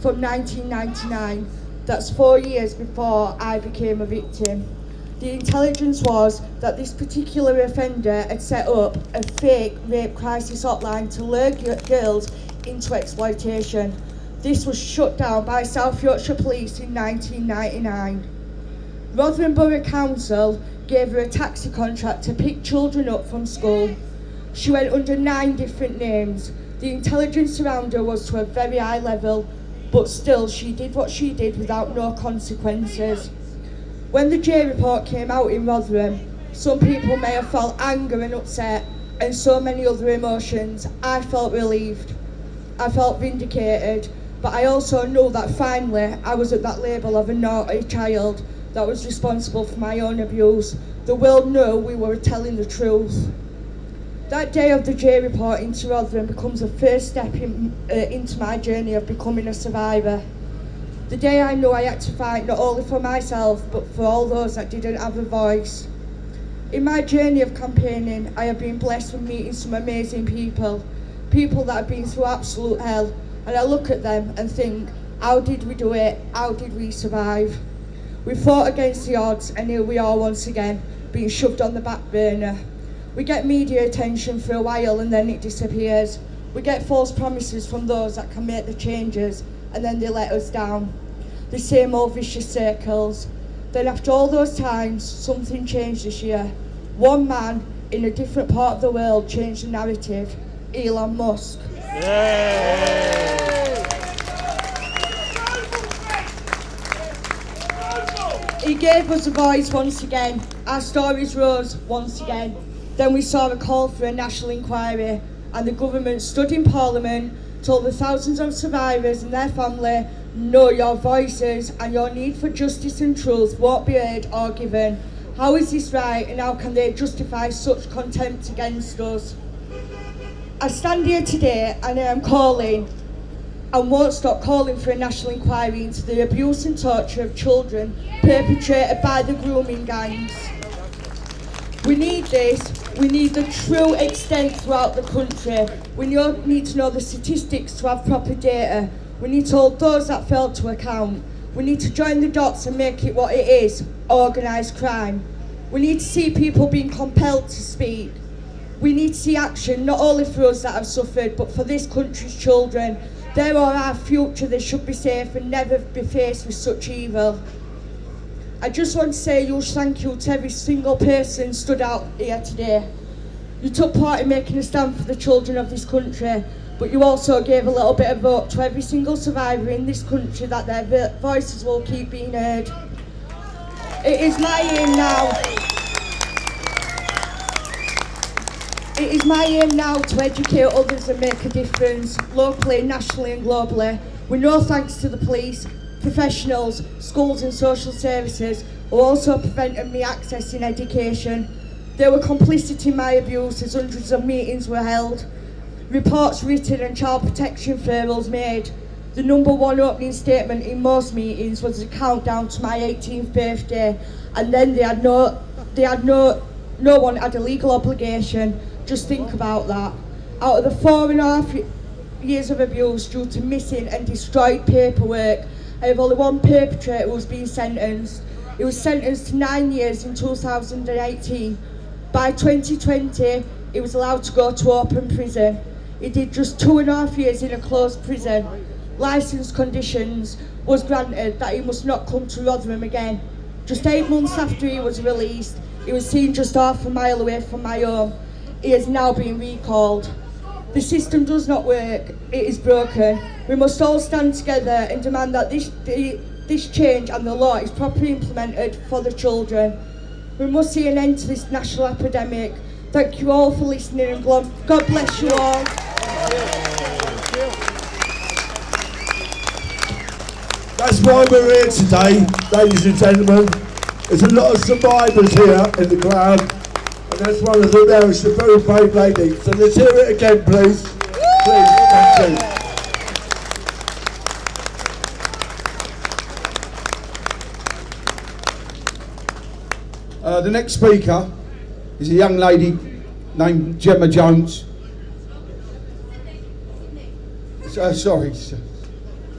From 1999, that's 4 years before I became a victim. The intelligence was that this particular offender had set up a fake rape crisis hotline to lure girls into exploitation. This was shut down by South Yorkshire Police in 1999. Rotherham Borough Council gave her a taxi contract to pick children up from school. She went under 9 different names. The intelligence around her was to a very high level, but still she did what she did without no consequences. When the J report came out in Rotherham, some people may have felt anger and upset and so many other emotions. I felt relieved. I felt vindicated, but I also know that finally I was at that label of a naughty child that was responsible for my own abuse. The world knew we were telling the truth. That day of the J report into Rotherham becomes the first step into my journey of becoming a survivor. The day I knew I had to fight not only for myself, but for all those that didn't have a voice. In my journey of campaigning, I have been blessed with meeting some amazing people that have been through absolute hell, and I look at them and think, how did we do it? How did we survive? We fought against the odds, and here we are once again, being shoved on the back burner. We get media attention for a while and then it disappears. We get false promises from those that can make the changes, and then they let us down. The same old vicious circles. Then after all those times, something changed this year. One man in a different part of the world changed the narrative. Elon Musk. He gave us a voice once again. Our stories rose once again. Then we saw a call for a national inquiry, and the government stood in Parliament, told the thousands of survivors and their family, no, your voices and your need for justice and truth won't be heard or given. How is this right, and how can they justify such contempt against us? I stand here today and I am calling and won't stop calling for a national inquiry into the abuse and torture of children perpetrated by the grooming gangs. We need this. We need the true extent throughout the country. We need to know the statistics to have proper data. We need to hold those that failed to account. We need to join the dots and make it what it is, organised crime. We need to see people being compelled to speak. We need to see action, not only for us that have suffered, but for this country's children. They are our future. They should be safe and never be faced with such evil. I just want to say a huge thank you to every single person stood out here today. You took part in making a stand for the children of this country, but you also gave a little bit of hope to every single survivor in this country that their voices will keep being heard. It is my aim now. It is my aim now to educate others and make a difference, locally, nationally and globally. We know thanks to the police, professionals, schools and social services who also prevented me accessing education. They were complicit in my abuse as hundreds of meetings were held, reports written and child protection referrals made. The number one opening statement in most meetings was a countdown to my 18th birthday, and then they had no no one had a legal obligation. Just think about that. Out of the 4.5 years of abuse due to missing and destroyed paperwork, I have only one perpetrator who's been sentenced. He was sentenced to 9 years in 2018. By 2020, he was allowed to go to open prison. He did just 2.5 years in a closed prison. Licence conditions was granted that he must not come to Rotherham again. Just 8 months after he was released, he was seen just half a mile away from my home. He has now been recalled. The system does not work, it is broken. We must all stand together and demand that this change and the law is properly implemented for the children. We must see an end to this national epidemic. Thank you all for listening and God bless you all. That's why we're here today, ladies and gentlemen. There's a lot of survivors here in the crowd, and that's one of them there. It's a very brave lady. So let's hear it again, please. Please, thank you. The next speaker is a young lady named Gemma Jones. Sorry,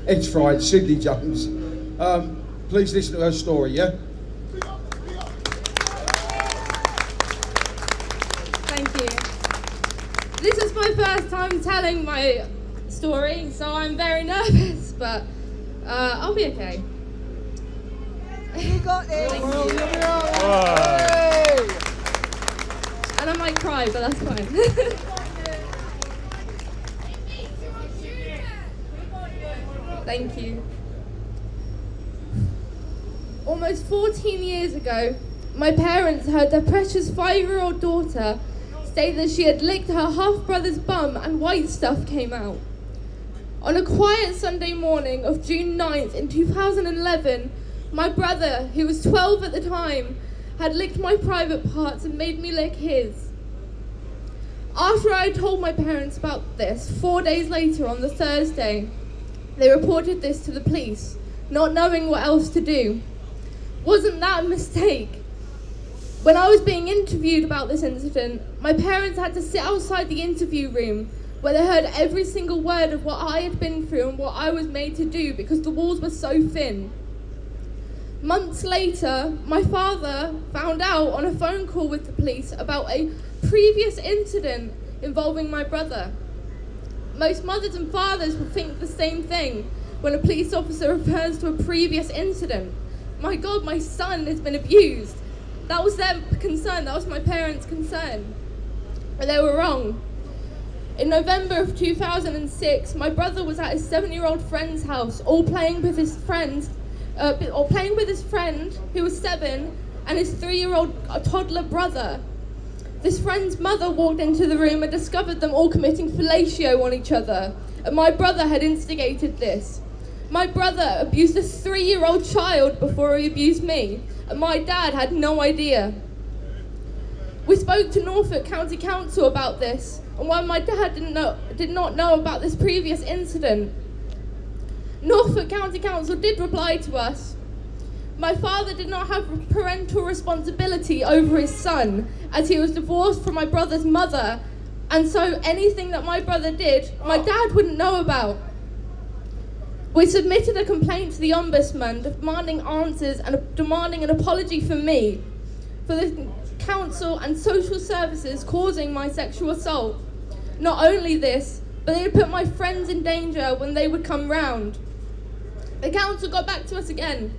it's fried, Sydney Jones. Please listen to her story, yeah? Thank you. This is my first time telling my story, so I'm very nervous, but I'll be okay. You got it. Thank you. And I might cry, but that's fine. Thank you. Almost 14 years ago, my parents heard their precious 5-year-old daughter say that she had licked her half-brother's bum and white stuff came out. On a quiet Sunday morning of June 9th in 2011, my brother, who was 12 at the time, had licked my private parts and made me lick his. After I told my parents about this, 4 days later on the Thursday, they reported this to the police, not knowing what else to do. Wasn't that a mistake? When I was being interviewed about this incident, my parents had to sit outside the interview room where they heard every single word of what I had been through and what I was made to do because the walls were so thin. Months later, my father found out on a phone call with the police about a previous incident involving my brother. Most mothers and fathers will think the same thing when a police officer refers to a previous incident. My God, my son has been abused. That was their concern, that was my parents' concern. But they were wrong. In November of 2006, my brother was at his 7-year-old friend's house, all playing with his friend who was 7 and his 3-year-old toddler brother. This friend's mother walked into the room and discovered them all committing fellatio on each other, and my brother had instigated this. My brother abused a 3-year-old child before he abused me, and my dad had no idea. We spoke to Norfolk County Council about this, and while my dad did not know about this previous incident, Norfolk County Council did reply to us. My father did not have parental responsibility over his son, as he was divorced from my brother's mother, and so anything that my brother did, my dad wouldn't know about. We submitted a complaint to the Ombudsman demanding answers and demanding an apology from me for the council and social services causing my sexual assault. Not only this, but they would put my friends in danger when they would come round. The council got back to us again.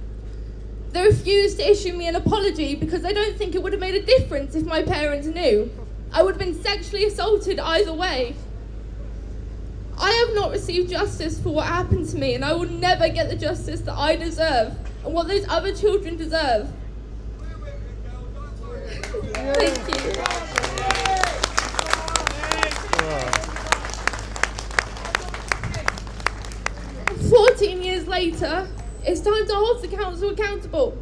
They refused to issue me an apology because they don't think it would have made a difference if my parents knew. I would have been sexually assaulted either way. I have not received justice for what happened to me, and I will never get the justice that I deserve and what those other children deserve. Thank you. 14 years later, it's time to hold the council accountable.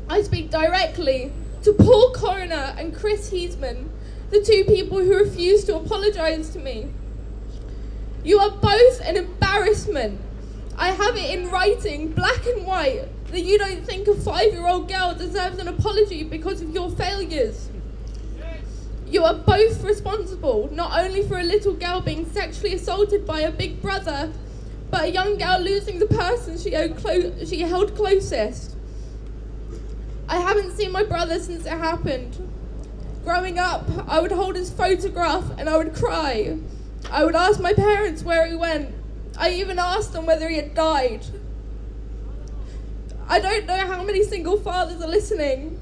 I speak directly to Paul Coroner and Chris Heisman, the two people who refused to apologise to me. You are both an embarrassment. I have it in writing, black and white. that you don't think a 5-year-old girl deserves an apology because of your failures. You are both responsible, not only for a little girl being sexually assaulted by a big brother, but a young girl losing the person she held closest. I haven't seen my brother since it happened. Growing up, I would hold his photograph and I would cry. I would ask my parents where he went. I even asked them whether he had died. I don't know how many single fathers are listening,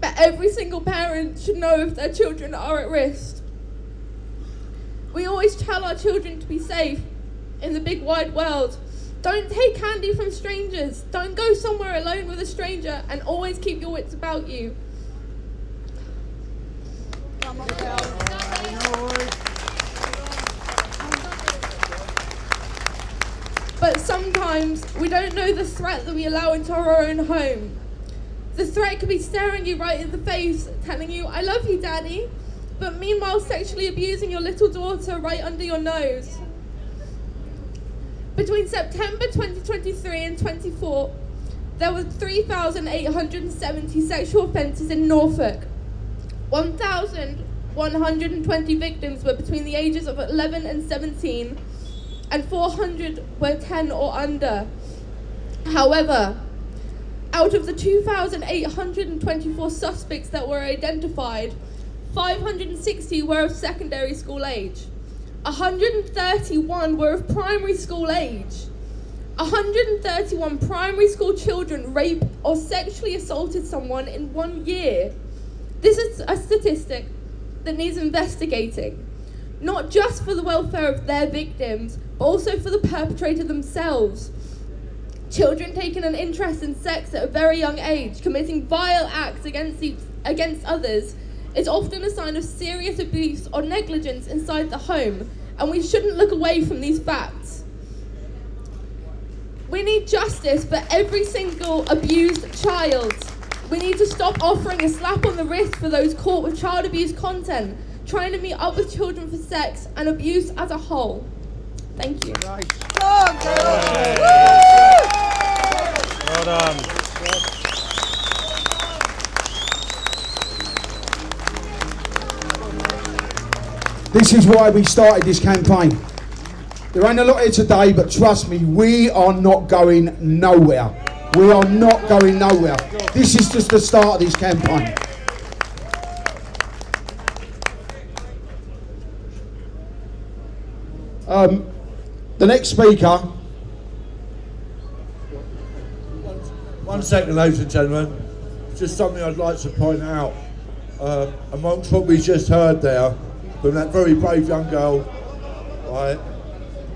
but every single parent should know if their children are at risk. We always tell our children to be safe in the big wide world. Don't take candy from strangers. Don't go somewhere alone with a stranger, and always keep your wits about you. But sometimes we don't know the threat that we allow into our own home. The threat could be staring you right in the face, telling you, "I love you, Daddy," but meanwhile sexually abusing your little daughter right under your nose. Between September 2023 and 24, there were 3,870 sexual offences in Norfolk. 1,120 victims were between the ages of 11 and 17, and 400 were 10 or under. However, out of the 2,824 suspects that were identified, 560 were of secondary school age. 131 were of primary school age. 131 primary school children raped or sexually assaulted someone in 1 year. This is a statistic that needs investigating, not just for the welfare of their victims, but also for the perpetrator themselves. Children taking an interest in sex at a very young age, committing vile acts against others, is often a sign of serious abuse or negligence inside the home, and we shouldn't look away from these facts. We need justice for every single abused child. We need to stop offering a slap on the wrist for those caught with child abuse content, trying to meet up with children for sex and abuse as a whole. Thank you. Well done. This is why we started this campaign. There ain't a lot here today, but trust me, we are not going nowhere. We are not going nowhere. This is just the start of this campaign. The next speaker. One second, ladies and gentlemen. Just something I'd like to point out. Amongst what we just heard there from that very brave young girl, right?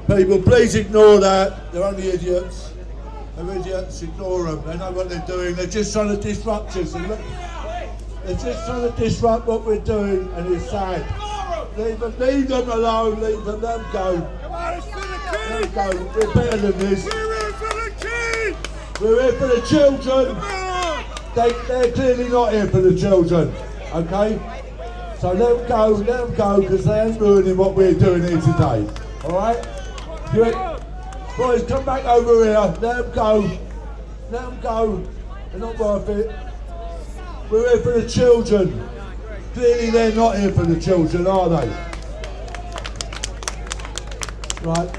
People, please ignore that. They're only idiots. They're idiots. Ignore them. They know what they're doing. They're just trying to disrupt us. They're just trying to disrupt what we're doing, and it's sad. Leave them alone. Leave them. Let them go. Let them go. We're better than this. We're here for the kids. We're here for the children. They're clearly not here for the children. Okay? So let them go, because they ain't ruining what we're doing here today. Alright? Boys, come back over here. Let them go. Let them go. They're not worth it. We're here for the children. Clearly they're not here for the children, are they? Right.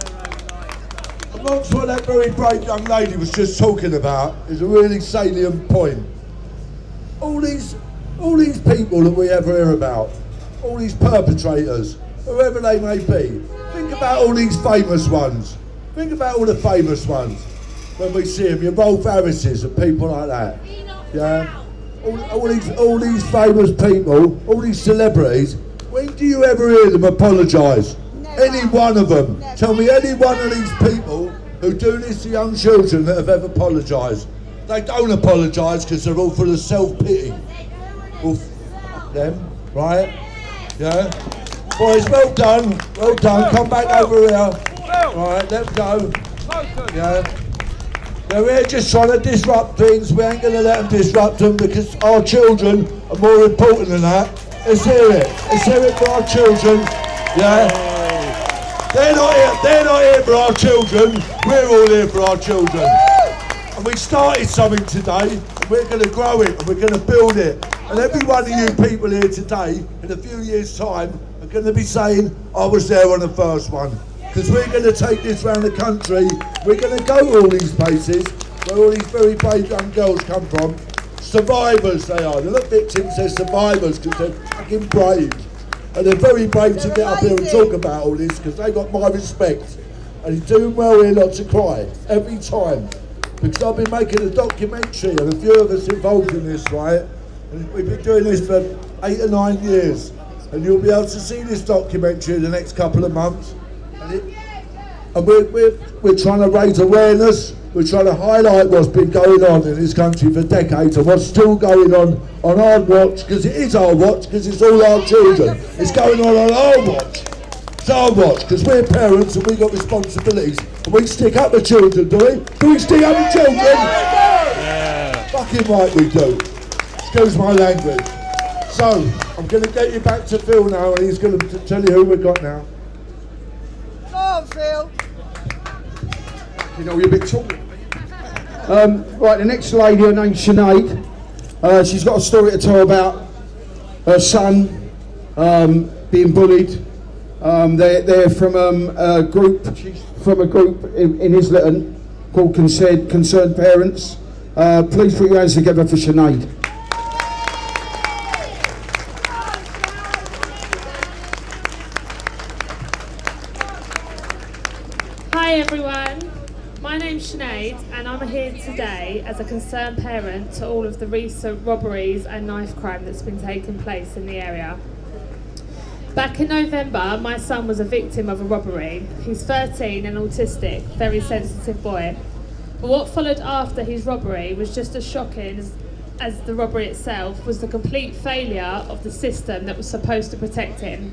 Amongst what that very brave young lady was just talking about is a really salient point. All these people that we ever hear about, all these perpetrators, whoever they may be, think about all these famous ones. Think about all the famous ones when we see them, your Rolf Harrises and people like that. Yeah? All these famous people, all these celebrities, when do you ever hear them apologise? Any one of them. Tell me any one of these people who do this to young children that have ever apologised. They don't apologise because they're all full of self-pity. Well, them, right? Yeah? Boys, well done. Well done. Come back over here. Right, let's go. Yeah? They're here just trying to disrupt things. We ain't going to let them disrupt them because our children are more important than that. Let's hear it. Let's hear it for our children. Yeah? They're not here for our children. We're all here for our children. And we started something today, and we're going to grow it, and we're going to build it. And every one of you people here today, in a few years' time, are going to be saying, I was there on the first one. Because we're going to take this around the country. We're going to go to all these places where all these very brave young girls come from. Survivors they are. They're not victims, they're survivors because they're fucking brave. And they're very brave to get up here and talk about all this because they got my respect. And he's doing well here not to cry, every time. Because I've been making a documentary and a few of us involved in this, right? And we've been doing this for 8 or 9 years. And you'll be able to see this documentary in the next couple of months. And we're trying to raise awareness. We're trying to highlight what's been going on in this country for decades and what's still going on our watch, because it is our watch, because it's all our children. It's going on our watch. It's our watch, because we're parents and we've got responsibilities. And we stick up the children, do we? Do we stick up the children? Yeah. Fucking right we do. Excuse my language. So, I'm going to get you back to Phil now, and he's going to tell you who we've got now. Go on, Phil. You know, you're a bit tall. Right, the next lady, her name's Sinead. She's got a story to tell about her son being bullied. They're from a group in Islington called Concerned Parents. Please put your hands together for Sinead. Hi everyone, my name's Sinead and I'm here today as a concerned parent to all of the recent robberies and knife crime that's been taking place in the area. Back in November, my son was a victim of a robbery. He's 13 and autistic, very sensitive boy. But what followed after his robbery was just as shocking as the robbery itself, was the complete failure of the system that was supposed to protect him.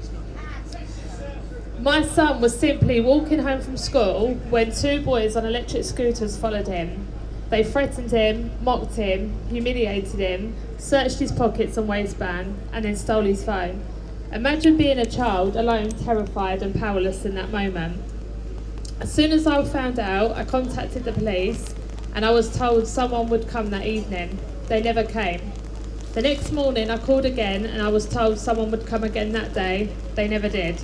My son was simply walking home from school when 2 boys on electric scooters followed him. They threatened him, mocked him, humiliated him, searched his pockets and waistband, and then stole his phone. Imagine being a child, alone, terrified and powerless in that moment. As soon as I found out, I contacted the police and I was told someone would come that evening. They never came. The next morning I called again and I was told someone would come again that day. They never did.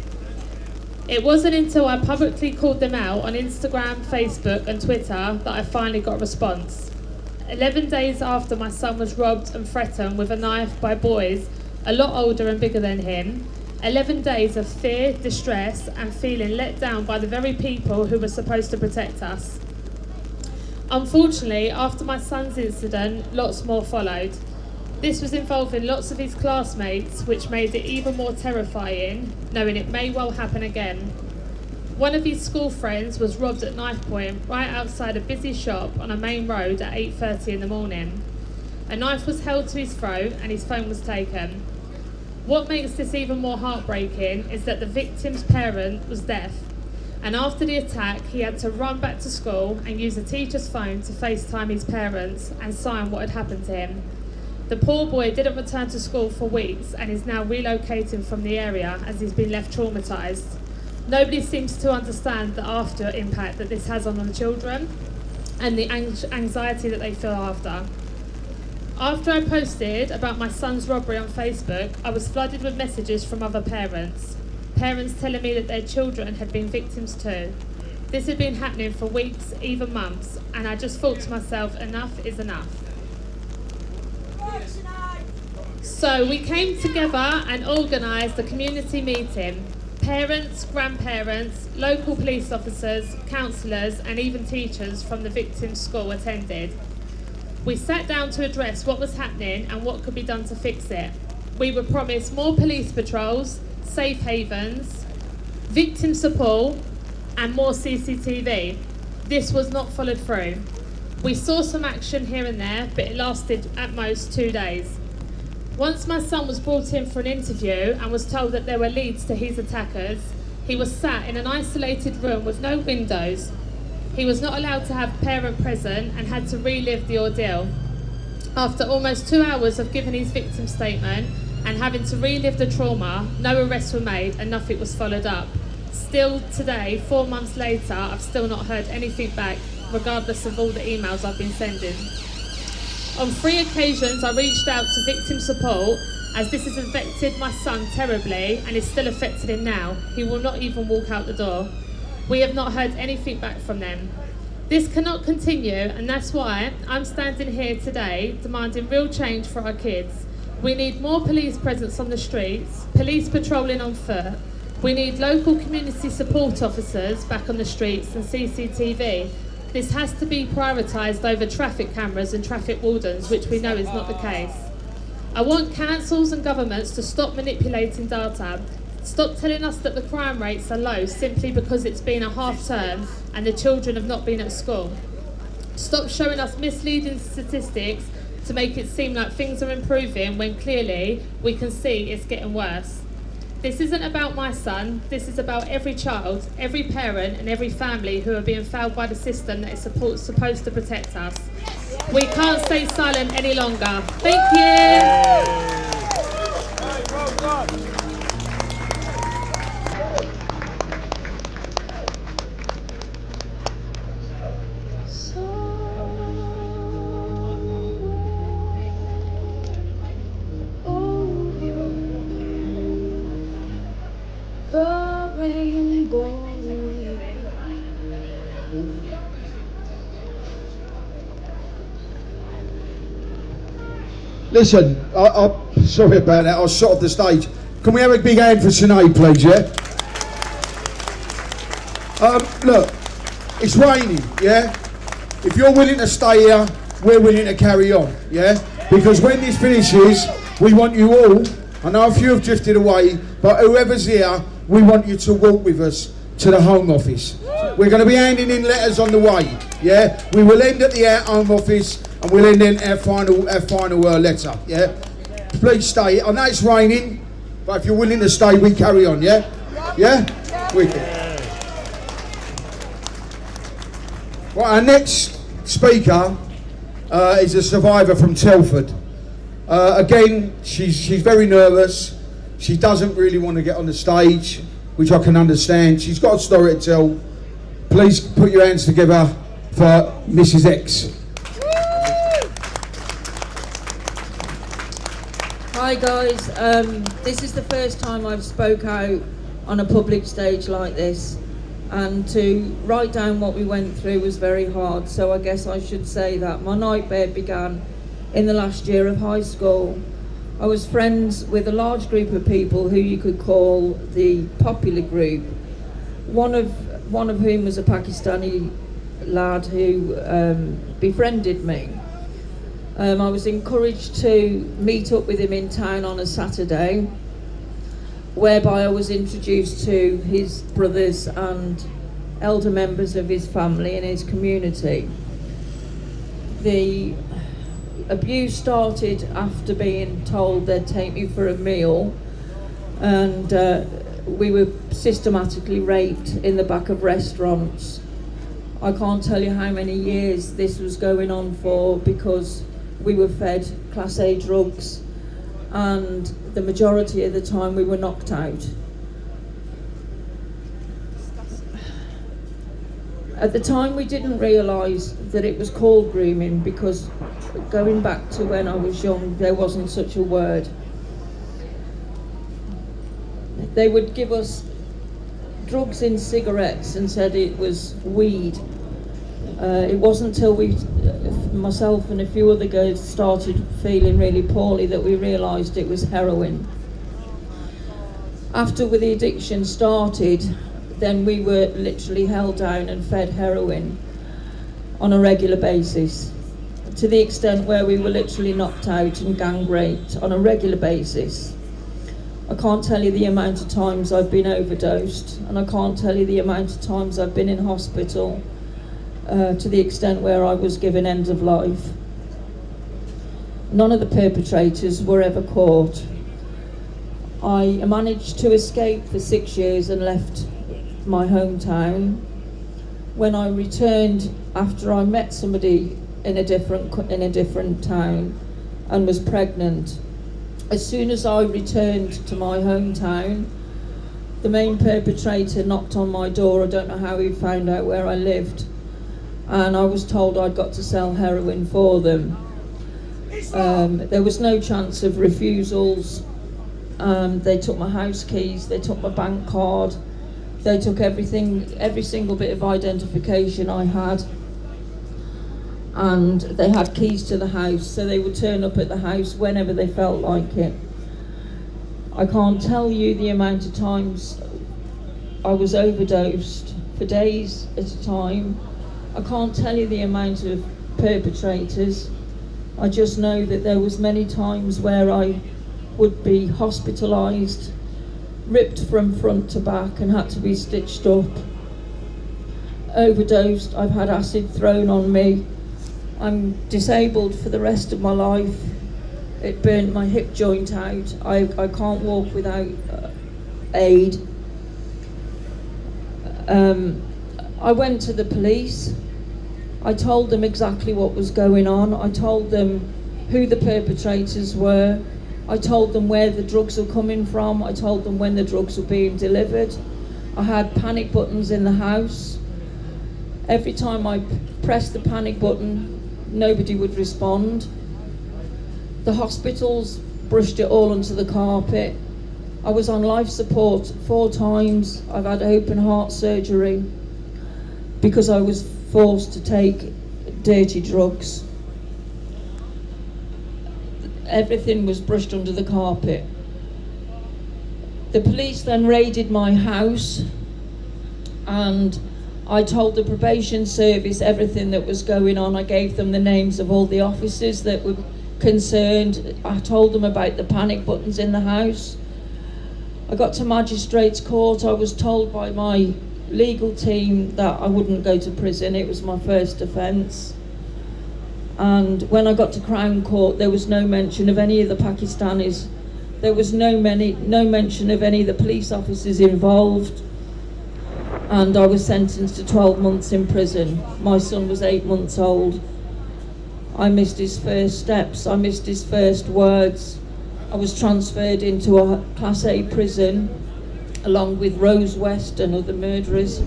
It wasn't until I publicly called them out on Instagram, Facebook and Twitter that I finally got a response. 11 days after my son was robbed and threatened with a knife by boys a lot older and bigger than him, 11 days of fear, distress and feeling let down by the very people who were supposed to protect us. Unfortunately, after my son's incident, lots more followed. This was involving lots of his classmates, which made it even more terrifying, knowing it may well happen again. One of his school friends was robbed at knife point right outside a busy shop on a main road at 8:30 in the morning. A knife was held to his throat and his phone was taken. What makes this even more heartbreaking is that the victim's parent was deaf, and after the attack he had to run back to school and use a teacher's phone to FaceTime his parents and sign what had happened to him. The poor boy didn't return to school for weeks and is now relocating from the area as he's been left traumatised. Nobody seems to understand the after impact that this has on the children and the anxiety that they feel after. After I posted about my son's robbery on Facebook, I was flooded with messages from other parents. Parents telling me that their children had been victims too. This had been happening for weeks, even months, and I just thought to myself, enough is enough. So we came together and organised a community meeting. Parents, grandparents, local police officers, counsellors and even teachers from the victim's school attended. We sat down to address what was happening and what could be done to fix it. We were promised more police patrols, safe havens, victim support and more CCTV. This was not followed through. We saw some action here and there, but it lasted at most 2 days. Once my son was brought in for an interview and was told that there were leads to his attackers, he was sat in an isolated room with no windows. He was not allowed to have parent present and had to relive the ordeal. After almost 2 hours of giving his victim statement and having to relive the trauma, no arrests were made and nothing was followed up. Still today, 4 months later, I've still not heard anything back regardless of all the emails I've been sending. On 3 occasions, I reached out to victim support, as this has affected my son terribly and is still affecting him now. He will not even walk out the door. We have not heard anything back from them. This cannot continue, and that's why I'm standing here today demanding real change for our kids. We need more police presence on the streets, police patrolling on foot. We need local community support officers back on the streets and CCTV. This has to be prioritised over traffic cameras and traffic wardens, which we know is not the case. I want councils and governments to stop manipulating data. Stop telling us that the crime rates are low simply because it's been a half term and the children have not been at school. Stop showing us misleading statistics to make it seem like things are improving when clearly we can see it's getting worse. This isn't about my son, this is about every child, every parent and every family who are being failed by the system that is supposed to protect us. We can't stay silent any longer. Thank you. Listen, sorry about that, I was shot off the stage. Can we have a big hand for Sinead, please, yeah? Look, it's raining, yeah? If you're willing to stay here, we're willing to carry on, yeah? Because when this finishes, we want you all, I know a few have drifted away, but whoever's here, we want you to walk with us to the Home Office. We're going to be handing in letters on the way, yeah? We will end at the Home Office and we'll end in our final letter, yeah? Please stay. I know it's raining, but if you're willing to stay, we carry on, yeah? Yeah? Wicked. Right, our next speaker is a survivor from Telford. Again, she's very nervous. She doesn't really want to get on the stage, which I can understand. She's got a story to tell. Please put your hands together for Mrs. X. Hi guys, this is the first time I've spoke out on a public stage like this, and to write down what we went through was very hard, so I guess I should say that my nightmare began in the last year of high school. I was friends with a large group of people who you could call the popular group, one of whom was a Pakistani lad who befriended me. I was encouraged to meet up with him in town on a Saturday, whereby I was introduced to his brothers and elder members of his family and his community. The abuse started after being told they'd take me for a meal, and we were systematically raped in the back of restaurants. I can't tell you how many years this was going on for, because we were fed Class A drugs, and the majority of the time we were knocked out. At the time we didn't realise that it was called grooming, because going back to when I was young, there wasn't such a word. They would give us drugs in cigarettes and said it was weed. It wasn't until myself and a few other girls started feeling really poorly that we realised it was heroin. After the addiction started, then we were literally held down and fed heroin on a regular basis, to the extent where we were literally knocked out and gang raped on a regular basis. I can't tell you the amount of times I've been overdosed, and I can't tell you the amount of times I've been in hospital, to the extent where I was given end of life. None of the perpetrators were ever caught. I managed to escape for 6 years and left my hometown. When I returned after I met somebody in a different town and was pregnant, as soon as I returned to my hometown, the main perpetrator knocked on my door. I don't know how he found out where I lived, and I was told I'd got to sell heroin for them. There was no chance of refusals. They took my house keys, they took my bank card, they took everything, every single bit of identification I had, and they had keys to the house, so they would turn up at the house whenever they felt like it. I can't tell you the amount of times I was overdosed for days at a time. I can't tell you the amount of perpetrators. I just know that there was many times where I would be hospitalised, ripped from front to back and had to be stitched up. Overdosed, I've had acid thrown on me. I'm disabled for the rest of my life. It burnt my hip joint out. I can't walk without aid. I went to the police. I told them exactly what was going on. I told them who the perpetrators were. I told them where the drugs were coming from. I told them when the drugs were being delivered. I had panic buttons in the house. Every time I pressed the panic button, nobody would respond. The hospitals brushed it all onto the carpet. I was on life support 4 times. I've had open heart surgery because I was forced to take dirty drugs. Everything was brushed under the carpet. The police then raided my house, and I told the probation service everything that was going on. I gave them the names of all the officers that were concerned. I told them about the panic buttons in the house. I got to magistrates court. I was told by my legal team that I wouldn't go to prison. It was my first offence. And when I got to Crown Court, there was no mention of any of the Pakistanis. There was no mention of any of the police officers involved. And I was sentenced to 12 months in prison. My son was 8 months old. I missed his first steps. I missed his first words. I was transferred into a Class A prison along with Rose West and other murderers.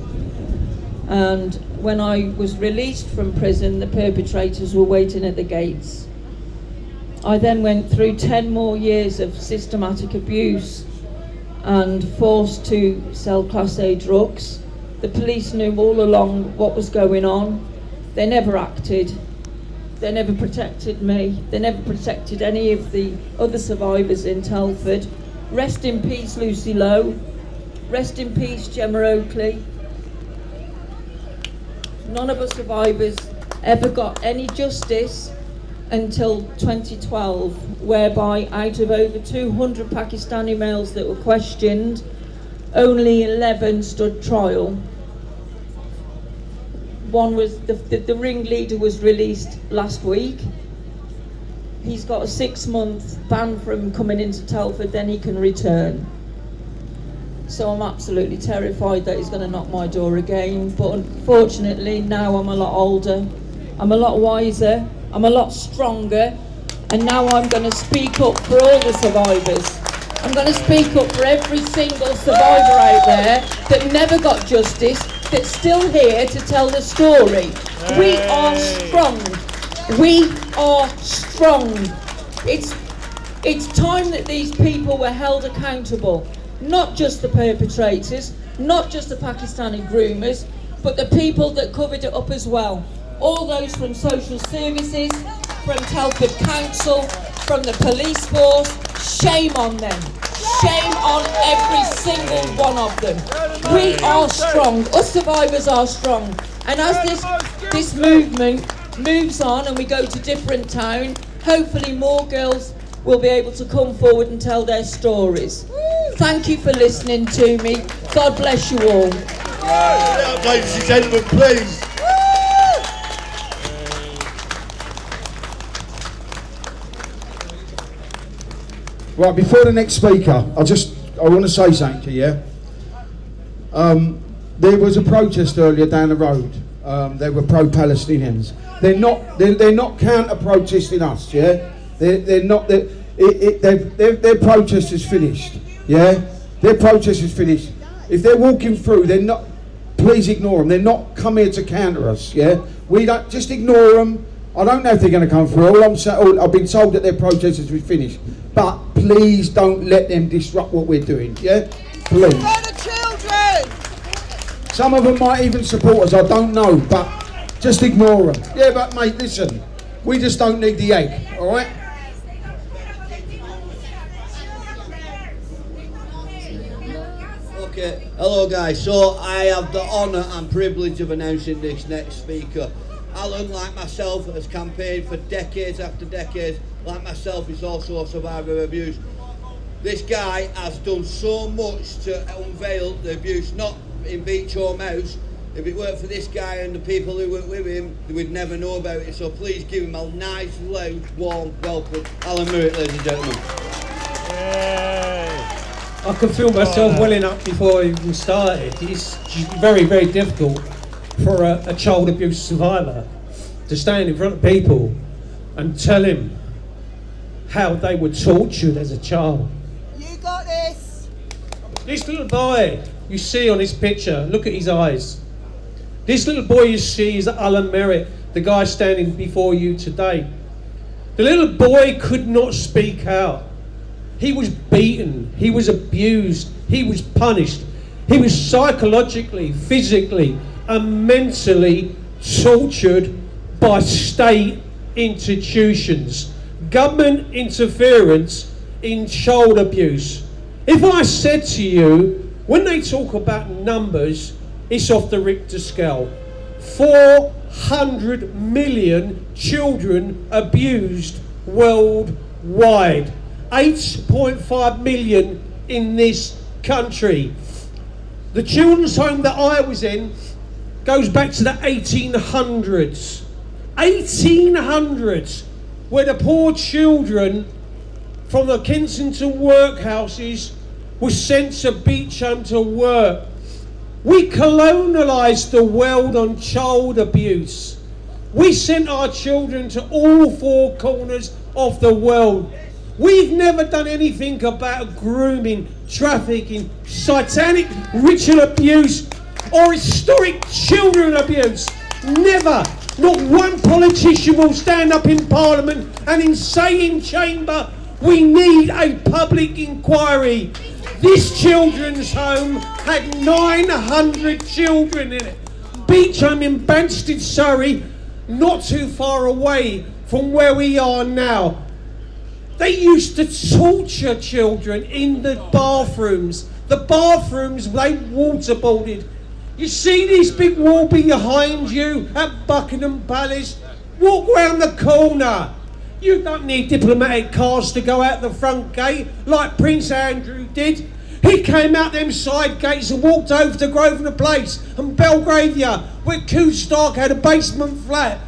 And when I was released from prison, the perpetrators were waiting at the gates. I then went through 10 more years of systematic abuse and forced to sell Class A drugs. The police knew all along what was going on. They never acted. They never protected me. They never protected any of the other survivors in Telford. Rest in peace, Lucy Lowe. Rest in peace, Gemma Oakley. None of us survivors ever got any justice until 2012, whereby out of over 200 Pakistani males that were questioned, only 11 stood trial. One was, the ringleader was released last week. He's got a 6-month ban from coming into Telford, then he can return. So I'm absolutely terrified that he's going to knock my door again. But unfortunately, now I'm a lot older, I'm a lot wiser, I'm a lot stronger, and now I'm going to speak up for all the survivors. I'm going to speak up for every single survivor out there that never got justice, that's still here to tell the story. We are strong. We are strong. It's time that these people were held accountable. Not just the perpetrators, not just the Pakistani groomers, but the people that covered it up as well. All those from social services, from Telford Council, from the police force, shame on them. Shame on every single one of them. We are strong. Us survivors are strong. And as this movement moves on and we go to different towns, hopefully more girls will be able to come forward and tell their stories. Thank you for listening to me. God bless you all. Ladies and gentlemen, please. Right, before the next speaker, I want to say something to you. There was a protest earlier down the road. They were pro-Palestinians. They're not counter-protesting us, yeah? They're not. Their protest is finished, yeah? Their protest is finished. If they're walking through, they're not please ignore them. They're not come here to counter us, yeah? We don't, just ignore them. I don't know if they're going to come through. I've been told that their protest has been finished. But please don't let them disrupt what we're doing, yeah? Please. For the children! Some of them might even support us, I don't know, but just ignore them. Yeah, but mate, listen, we just don't need the egg, all right? Okay, hello guys. So I have the honour and privilege of announcing this next speaker. Alan, like myself, has campaigned for decades after decades. Like myself, is also a survivor of abuse. This guy has done so much to unveil the abuse, not in Beach Home House. If it weren't for this guy and the people who work with him, we'd never know about it. So please give him a nice, loud, warm welcome. Alan Merritt, ladies and gentlemen. I can feel myself welling up before I even started. It's very, very difficult for a child abuse survivor to stand in front of people and tell him how they were tortured as a child. You got this. This little boy you see on this picture, look at his eyes. This little boy you see is Alan Merritt, the guy standing before you today. The little boy could not speak out. He was beaten, he was abused, he was punished. He was psychologically, physically and mentally tortured by state institutions. Government interference in child abuse. If I said to you, when they talk about numbers, it's off the Richter scale. 400 million children abused worldwide. 8.5 million in this country. The children's home that I was in goes back to the 1800s. 1800s, where the poor children from the Kensington workhouses were sent to Beach Home to work. We colonialised the world on child abuse. We sent our children to all four corners of the world. We've never done anything about grooming, trafficking, satanic ritual abuse or historic children abuse. Never. Not one politician will stand up in Parliament and say in chamber, we need a public inquiry. This children's home had 900 children in it. Beach Home in Banstead, Surrey, not too far away from where we are now. They used to torture children in the bathrooms. The bathrooms, they waterboarded. You see this big wall behind you at Buckingham Palace? Walk round the corner. You don't need diplomatic cards to go out the front gate like Prince Andrew did. He came out them side gates and walked over to Grosvenor Place and Belgravia, where Kew Stark had a basement flat.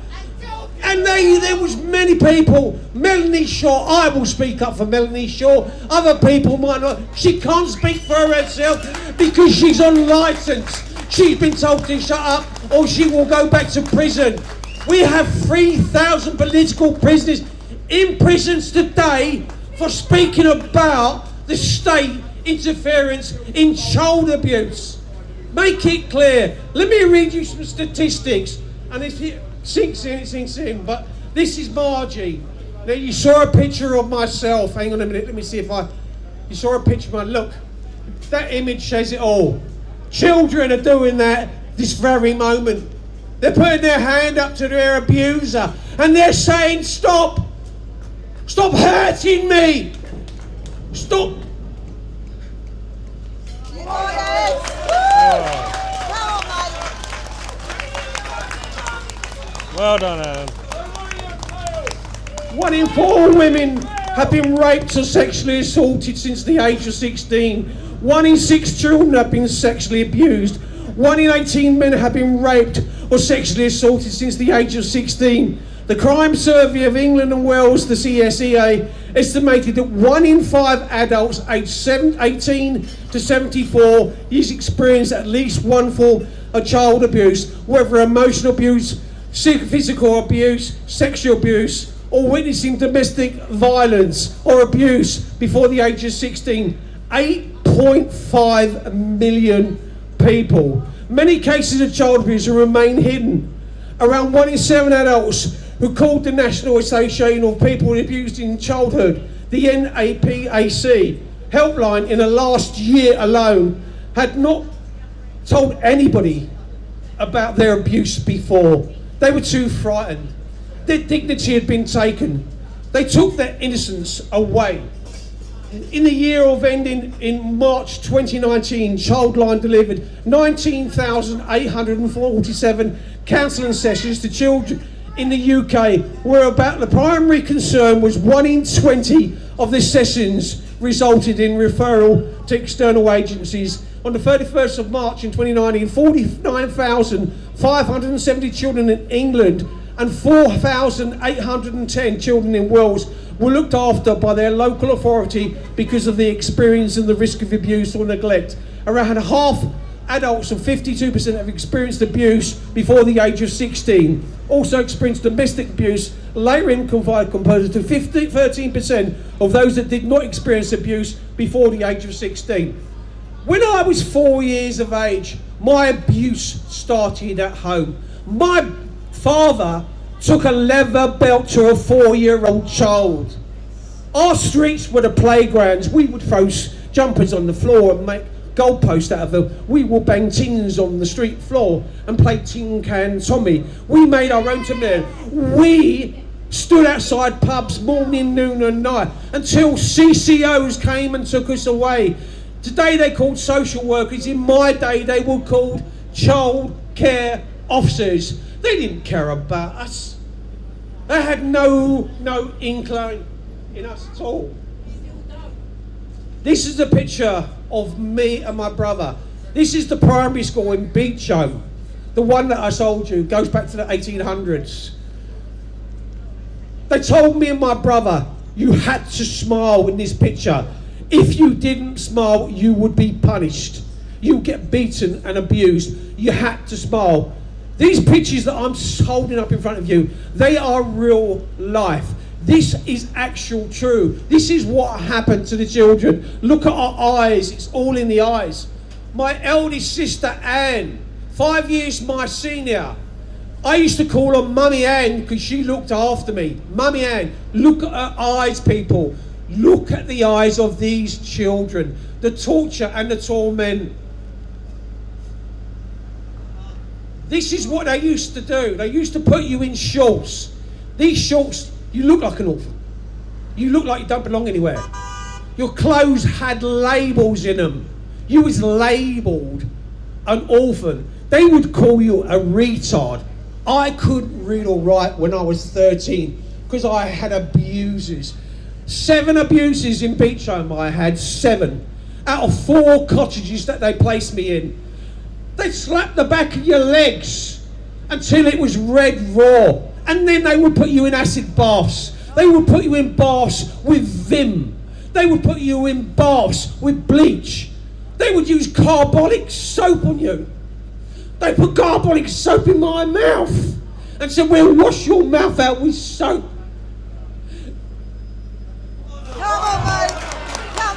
And there was many people. Melanie Shaw, I will speak up for Melanie Shaw. Other people might not. She can't speak for herself because she's unlicensed. She's been told to shut up or she will go back to prison. We have 3,000 political prisoners in prisons today for speaking about the state interference in child abuse. Make it clear. Let me read you some statistics. And if it sinks in, but this is Margie. Now you saw a picture of myself. Hang on a minute, let me see if you saw a picture of my, look. That image says it all. Children are doing that this very moment. They're putting their hand up to their abuser and they're saying, stop! Stop hurting me! Stop! Well done, Alan. 1 in 4 women have been raped or sexually assaulted since the age of 16. 1 in 6 children have been sexually abused. 1 in 18 men have been raped or sexually assaulted since the age of 16. The Crime Survey of England and Wales, the CSEA, estimated that 1 in 5 adults aged 18 to 74 has experienced at least one form of child abuse, whether emotional abuse, physical abuse, sexual abuse, or witnessing domestic violence or abuse before the age of 16. 8.5 million people. Many cases of child abuse remain hidden. Around 1 in 7 adults who called the National Association of People Abused in Childhood, the NAPAC helpline in the last year alone, had not told anybody about their abuse before. They were too frightened. Their dignity had been taken. They took their innocence away. In the year of ending in March 2019, Childline delivered 19,847 counselling sessions to children in the UK, where about the primary concern was 1 in 20 of the sessions resulted in referral to external agencies. On the 31st of March in 2019, 49,570 children in England and 4,810 children in Wales were looked after by their local authority because of the experience and the risk of abuse or neglect. Around half adults, and 52%, have experienced abuse before the age of 16. Also experienced domestic abuse later in compared to 13% of those that did not experience abuse before the age of 16. When I was 4 years of age, my abuse started at home. My father took a leather belt to a 4-year-old child. Our streets were the playgrounds. We would throw jumpers on the floor and make goalposts out of them. We would bang tins on the street floor and play tin can Tommy. We made our own tomatoes. We stood outside pubs morning, noon and night until CCOs came and took us away. Today they're called social workers. In my day they were called child care officers. They didn't care about us. They had no incline in us at all. This is a picture of me and my brother. This is the primary school in Beecham. The one that I told you goes back to the 1800s. They told me and my brother, you had to smile in this picture. If you didn't smile, you would be punished. You get beaten and abused. You had to smile. These pictures that I'm holding up in front of you, they are real life. This is actual true. This is what happened to the children. Look at our eyes. It's all in the eyes. My eldest sister, Anne, 5 years my senior. I used to call her Mummy Anne because she looked after me. Mummy Anne, look at her eyes, people. Look at the eyes of these children. The torture and the torment. This is what they used to do. They used to put you in shorts. These shorts, you look like an orphan. You look like you don't belong anywhere. Your clothes had labels in them. You was labelled an orphan. They would call you a retard. I couldn't read or write when I was 13 because I had abusers. 7 abuses in Beecham I had, 7. Out of 4 cottages that they placed me in. They'd slap the back of your legs until it was red raw. And then they would put you in acid baths. They would put you in baths with Vim. They would put you in baths with bleach. They would use carbolic soap on you. They put carbolic soap in my mouth and said, we'll wash your mouth out with soap.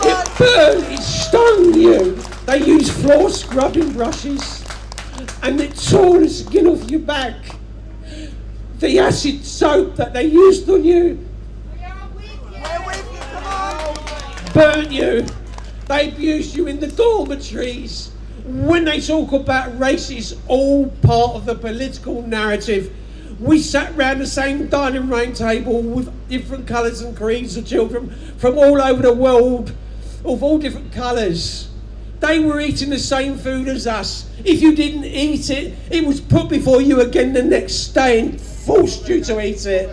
It burned, it stung you. They used floor scrubbing brushes and it tore the skin off your back. The acid soap that they used on you burnt you. They abused you in the dormitories. When they talk about race, it's all part of the political narrative. We sat round the same dining room table with different colours and creeds of children from all over the world, of all different colours. They were eating the same food as us. If you didn't eat it, it was put before you again the next day and forced you to eat it.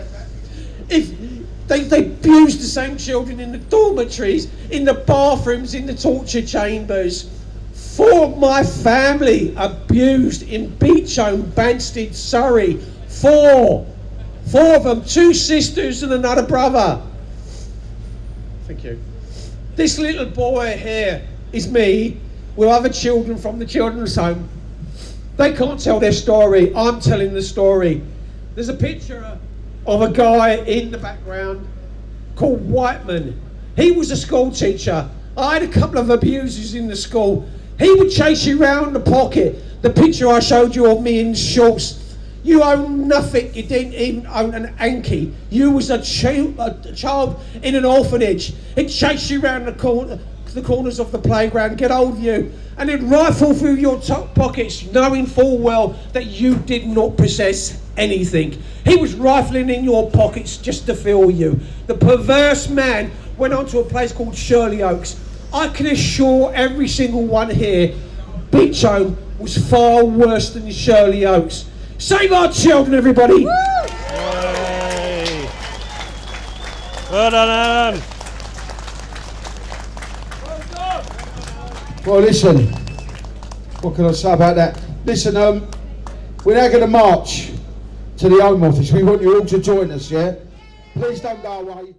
If they abused the same children in the dormitories, in the bathrooms, in the torture chambers. 4 of my family abused in Beecham, Banstead, Surrey. 4 of them, 2 sisters and another brother. Thank you. This little boy here is me with other children from the children's home. They can't tell their story. I'm telling the story. There's a picture of a guy in the background called Whiteman. He was a school teacher. I had a couple of abusers in the school. He would chase you round the pocket, The picture I showed you of me in shorts. You own nothing. You didn't even own an hanky. You was a child in an orphanage. It chased you around the corners of the playground, get hold of you, and it'd rifle through your top pockets, knowing full well that you did not possess anything. He was rifling in your pockets just to feel you. The perverse man went on to a place called Shirley Oaks. I can assure every single one here, Beach Home was far worse than Shirley Oaks. Save our children, everybody! Yay. Well done, Alan. Well, listen, what can I say about that? Listen, we're now going to march to the Home Office. We want you all to join us, yeah? Please don't go away.